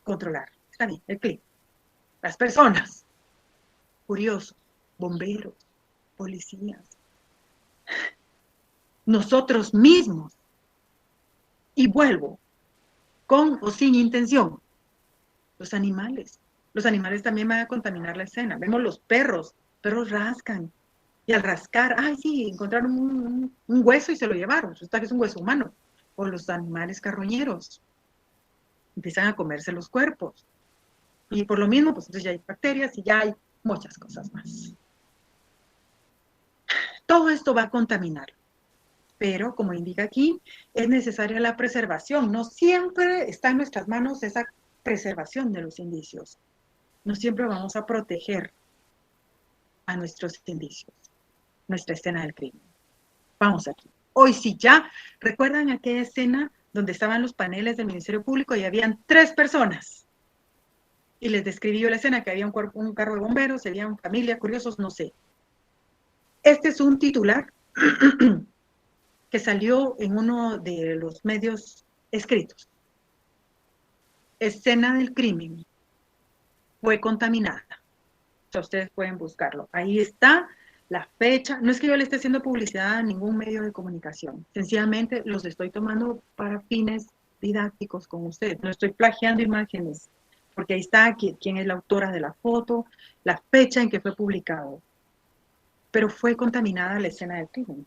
controlar. Está bien, el clima, las personas, curiosos, bomberos, policías, nosotros mismos. Y vuelvo, con o sin intención, los animales. Los animales también van a contaminar la escena. Vemos los perros rascan. Y al rascar, ay, sí, encontraron un hueso y se lo llevaron. Resulta que es un hueso humano. O los animales carroñeros. Empiezan a comerse los cuerpos. Y por lo mismo, pues entonces ya hay bacterias y ya hay muchas cosas más. Todo esto va a contaminar. Pero, como indica aquí, es necesaria la preservación. No siempre está en nuestras manos esa preservación de los indicios. No siempre vamos a proteger a nuestros indicios, nuestra escena del crimen. Vamos aquí. Hoy sí ya, ¿recuerdan aquella escena donde estaban los paneles del Ministerio Público y habían 3 personas? Y les describí yo la escena, que había un carro de bomberos, había familia, curiosos, no sé. Este es un titular que salió en uno de los medios escritos. Escena del crimen fue contaminada. O sea, ustedes pueden buscarlo. Ahí está la fecha. No es que yo le esté haciendo publicidad a ningún medio de comunicación. Sencillamente los estoy tomando para fines didácticos con ustedes. No estoy plagiando imágenes, porque ahí está quién es la autora de la foto, la fecha en que fue publicado. Pero fue contaminada la escena del crimen.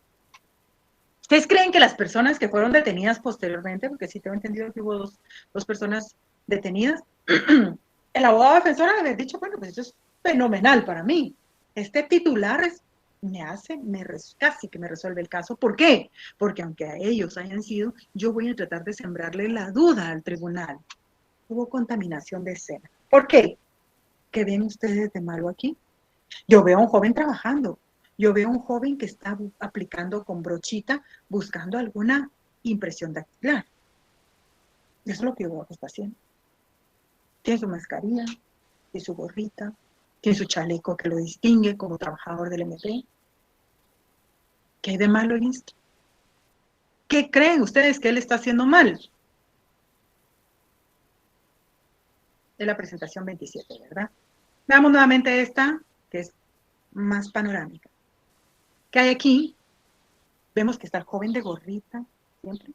¿Ustedes creen que las personas que fueron detenidas posteriormente, porque sí tengo entendido que hubo dos personas detenidas, el abogado defensor había dicho, bueno, pues eso es fenomenal para mí. Este titular casi que me resuelve el caso. ¿Por qué? Porque aunque a ellos hayan sido, yo voy a tratar de sembrarle la duda al tribunal. Hubo contaminación de escena. ¿Por qué? ¿Qué ven ustedes de malo aquí? Yo veo a un joven trabajando. Yo veo a un joven que está aplicando con brochita, buscando alguna impresión dactilar. Eso es lo que yo veo que está haciendo. Tiene su mascarilla, tiene su gorrita, tiene su chaleco que lo distingue como trabajador del MP. ¿Qué hay de malo en esto? ¿Qué creen ustedes que él está haciendo mal? De la presentación 27, ¿verdad? Veamos nuevamente esta, que es más panorámica. ¿Qué hay aquí? Vemos que está el joven de gorrita, siempre.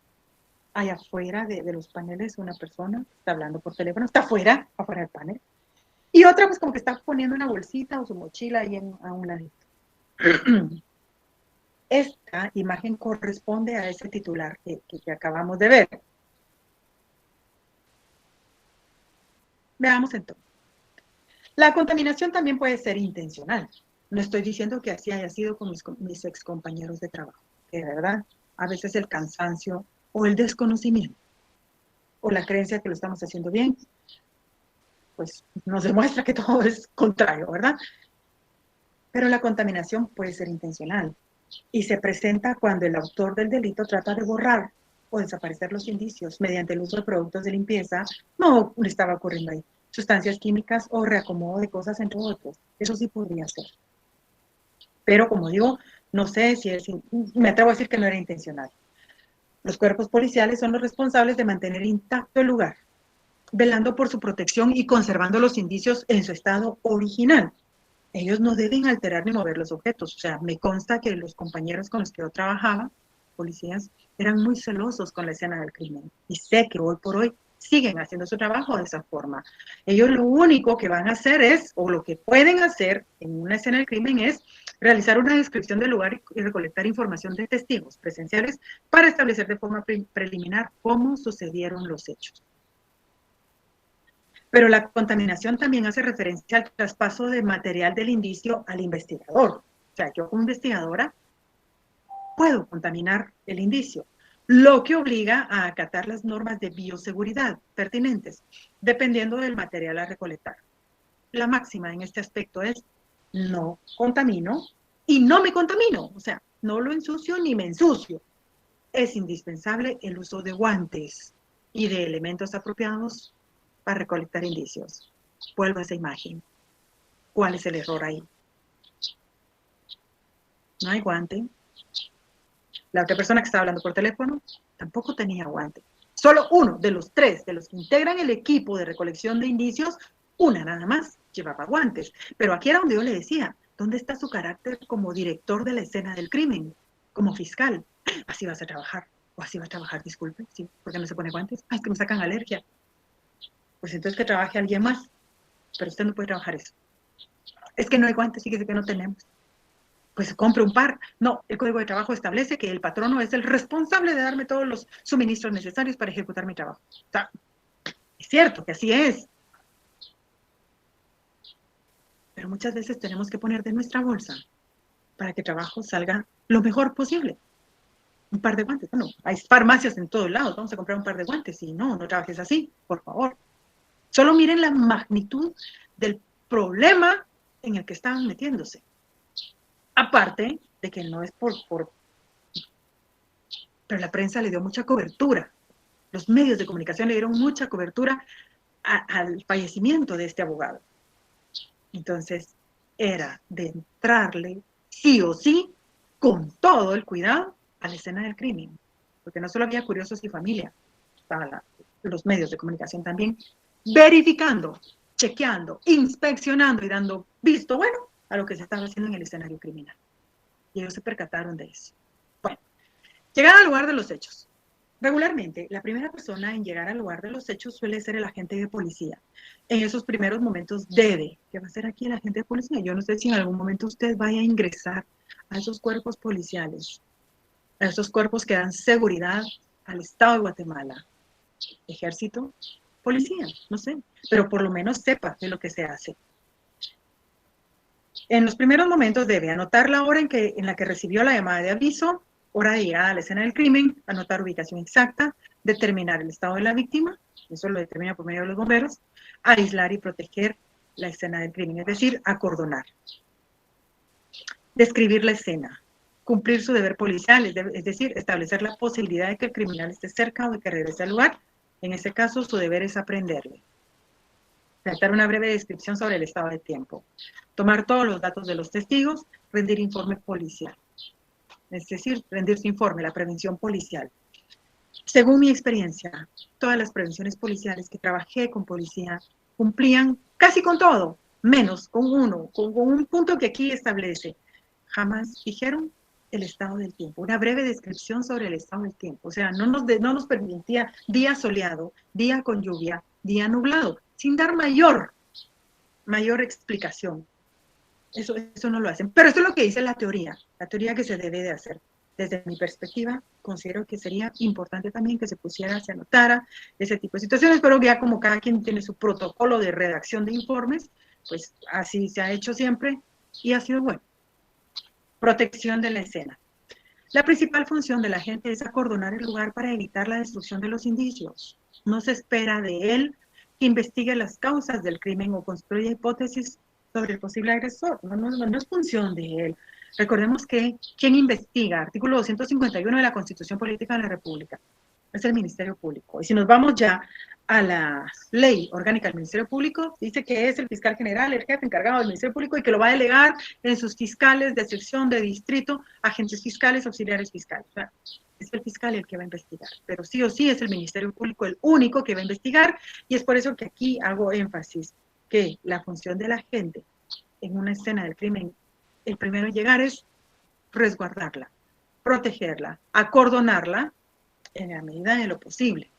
Allá afuera de los paneles, una persona está hablando por teléfono, está afuera del panel. Y otra, pues como que está poniendo una bolsita o su mochila ahí a un ladito. Esta imagen corresponde a ese titular que acabamos de ver. Veamos entonces. La contaminación también puede ser intencional. No estoy diciendo que así haya sido con mis ex compañeros de trabajo, que de verdad, a veces el cansancio o el desconocimiento o la creencia que lo estamos haciendo bien, pues nos demuestra que todo es contrario, ¿verdad? Pero la contaminación puede ser intencional y se presenta cuando el autor del delito trata de borrar o desaparecer los indicios mediante el uso de productos de limpieza. No estaba ocurriendo ahí. Sustancias químicas o reacomodo de cosas, entre otros. Eso sí podría ser. Pero como digo, no sé si es, me atrevo a decir que no era intencional. Los cuerpos policiales son los responsables de mantener intacto el lugar, velando por su protección y conservando los indicios en su estado original. Ellos no deben alterar ni mover los objetos. O sea, me consta que los compañeros con los que yo trabajaba, policías, eran muy celosos con la escena del crimen. Y sé que hoy por hoy siguen haciendo su trabajo de esa forma. Ellos lo único que van a hacer es, o lo que pueden hacer en una escena del crimen es realizar una descripción del lugar y recolectar información de testigos presenciales para establecer de forma preliminar cómo sucedieron los hechos. Pero la contaminación también hace referencia al traspaso de material del indicio al investigador. O sea, yo como investigadora puedo contaminar el indicio, lo que obliga a acatar las normas de bioseguridad pertinentes, dependiendo del material a recolectar. La máxima en este aspecto es no contamino y no me contamino. O sea, no lo ensucio ni me ensucio. Es indispensable el uso de guantes y de elementos apropiados para recolectar indicios. Vuelvo a esa imagen. ¿Cuál es el error ahí? No hay guante. La otra persona que estaba hablando por teléfono tampoco tenía guante. Solo uno de los tres, de los que integran el equipo de recolección de indicios, una nada más llevaba guantes. Pero aquí era donde yo le decía, ¿dónde está su carácter como director de la escena del crimen? Como fiscal. Así vas a trabajar. O así va a trabajar, disculpe. ¿Sí? ¿Por qué no se pone guantes? Ay, es que me sacan alergia. Pues entonces que trabaje alguien más. Pero usted no puede trabajar eso. Es que no hay guantes, fíjese que no tenemos. Pues compre un par. No, el Código de Trabajo establece que el patrono es el responsable de darme todos los suministros necesarios para ejecutar mi trabajo. O sea, es cierto que así es. Pero muchas veces tenemos que poner de nuestra bolsa para que el trabajo salga lo mejor posible. Un par de guantes. Bueno, hay farmacias en todos lados. Vamos a comprar un par de guantes. Y no trabajes así, por favor. Solo miren la magnitud del problema en el que estaban metiéndose. Aparte de que no es pero la prensa le dio mucha cobertura. Los medios de comunicación le dieron mucha cobertura al fallecimiento de este abogado. Entonces, era de entrarle sí o sí, con todo el cuidado, a la escena del crimen. Porque no solo había curiosos y familia, estaban los medios de comunicación también, verificando, chequeando, inspeccionando y dando visto bueno a lo que se estaba haciendo en el escenario criminal. Y ellos se percataron de eso. Bueno, llegar al lugar de los hechos. Regularmente, la primera persona en llegar al lugar de los hechos suele ser el agente de policía. En esos primeros momentos debe, ¿qué va a hacer aquí el agente de policía? Yo no sé si en algún momento usted vaya a ingresar a esos cuerpos policiales, a esos cuerpos que dan seguridad al Estado de Guatemala, ejército, policía, no sé, pero por lo menos sepa de lo que se hace. En los primeros momentos debe anotar la hora en la que recibió la llamada de aviso, hora de llegada a la escena del crimen, anotar ubicación exacta, determinar el estado de la víctima, eso lo determina por medio de los bomberos, aislar y proteger la escena del crimen, es decir, acordonar. Describir la escena, cumplir su deber policial, es decir, establecer la posibilidad de que el criminal esté cerca o de que regrese al lugar. En ese caso, su deber es aprenderle. Redactar una breve descripción sobre el estado de tiempo. Tomar todos los datos de los testigos, rendir informe policial. Es decir, rendir su informe, la prevención policial. Según mi experiencia, todas las prevenciones policiales que trabajé con policía cumplían casi con todo, menos con un punto que aquí establece. Jamás dijeron el estado del tiempo, una breve descripción sobre el estado del tiempo. O sea, no nos permitía día soleado, día con lluvia, día nublado, sin dar mayor explicación. Eso no lo hacen. Pero eso es lo que dice la teoría que se debe de hacer. Desde mi perspectiva, considero que sería importante también que se pusiera, se anotara ese tipo de situaciones, pero ya como cada quien tiene su protocolo de redacción de informes, pues así se ha hecho siempre y ha sido bueno. Protección de la escena. La principal función de la gente es acordonar el lugar para evitar la destrucción de los indicios. No se espera de él que investigue las causas del crimen o construya hipótesis sobre el posible agresor. No es función de él. Recordemos que quien investiga, artículo 251 de la Constitución Política de la República, es el Ministerio Público. Y si nos vamos ya a la ley orgánica del Ministerio Público, dice que es el fiscal general, el jefe encargado del Ministerio Público y que lo va a delegar en sus fiscales de sección, de distrito, agentes fiscales, auxiliares fiscales. O sea, es el fiscal el que va a investigar, pero sí o sí es el Ministerio Público el único que va a investigar y es por eso que aquí hago énfasis que la función de la gente en una escena del crimen, el primero en llegar es resguardarla, protegerla, acordonarla en la medida de lo posible.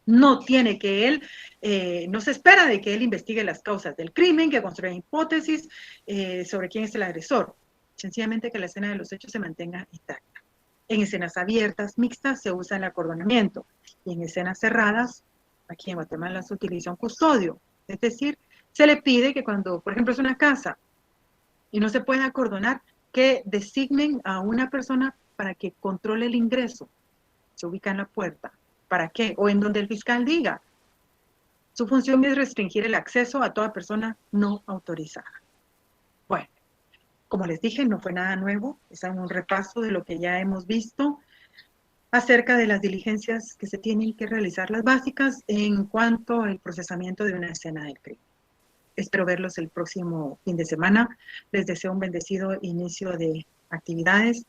No tiene que él, no se espera de que él investigue las causas del crimen, que construya hipótesis sobre quién es el agresor. Sencillamente que la escena de los hechos se mantenga intacta. En escenas abiertas, mixtas, se usa el acordonamiento. Y en escenas cerradas, aquí en Guatemala se utiliza un custodio. Es decir, se le pide que cuando, por ejemplo, es una casa y no se puede acordonar, que designen a una persona para que controle el ingreso. Se ubica en la puerta. ¿Para qué? O en donde el fiscal diga. Su función es restringir el acceso a toda persona no autorizada. Bueno, como les dije, no fue nada nuevo, es un repaso de lo que ya hemos visto acerca de las diligencias que se tienen que realizar, las básicas, en cuanto al procesamiento de una escena del crimen. Espero verlos el próximo fin de semana. Les deseo un bendecido inicio de actividades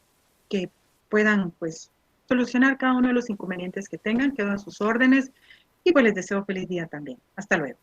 que puedan, pues, solucionar cada uno de los inconvenientes que tengan, quedo a sus órdenes y pues les deseo feliz día también. Hasta luego.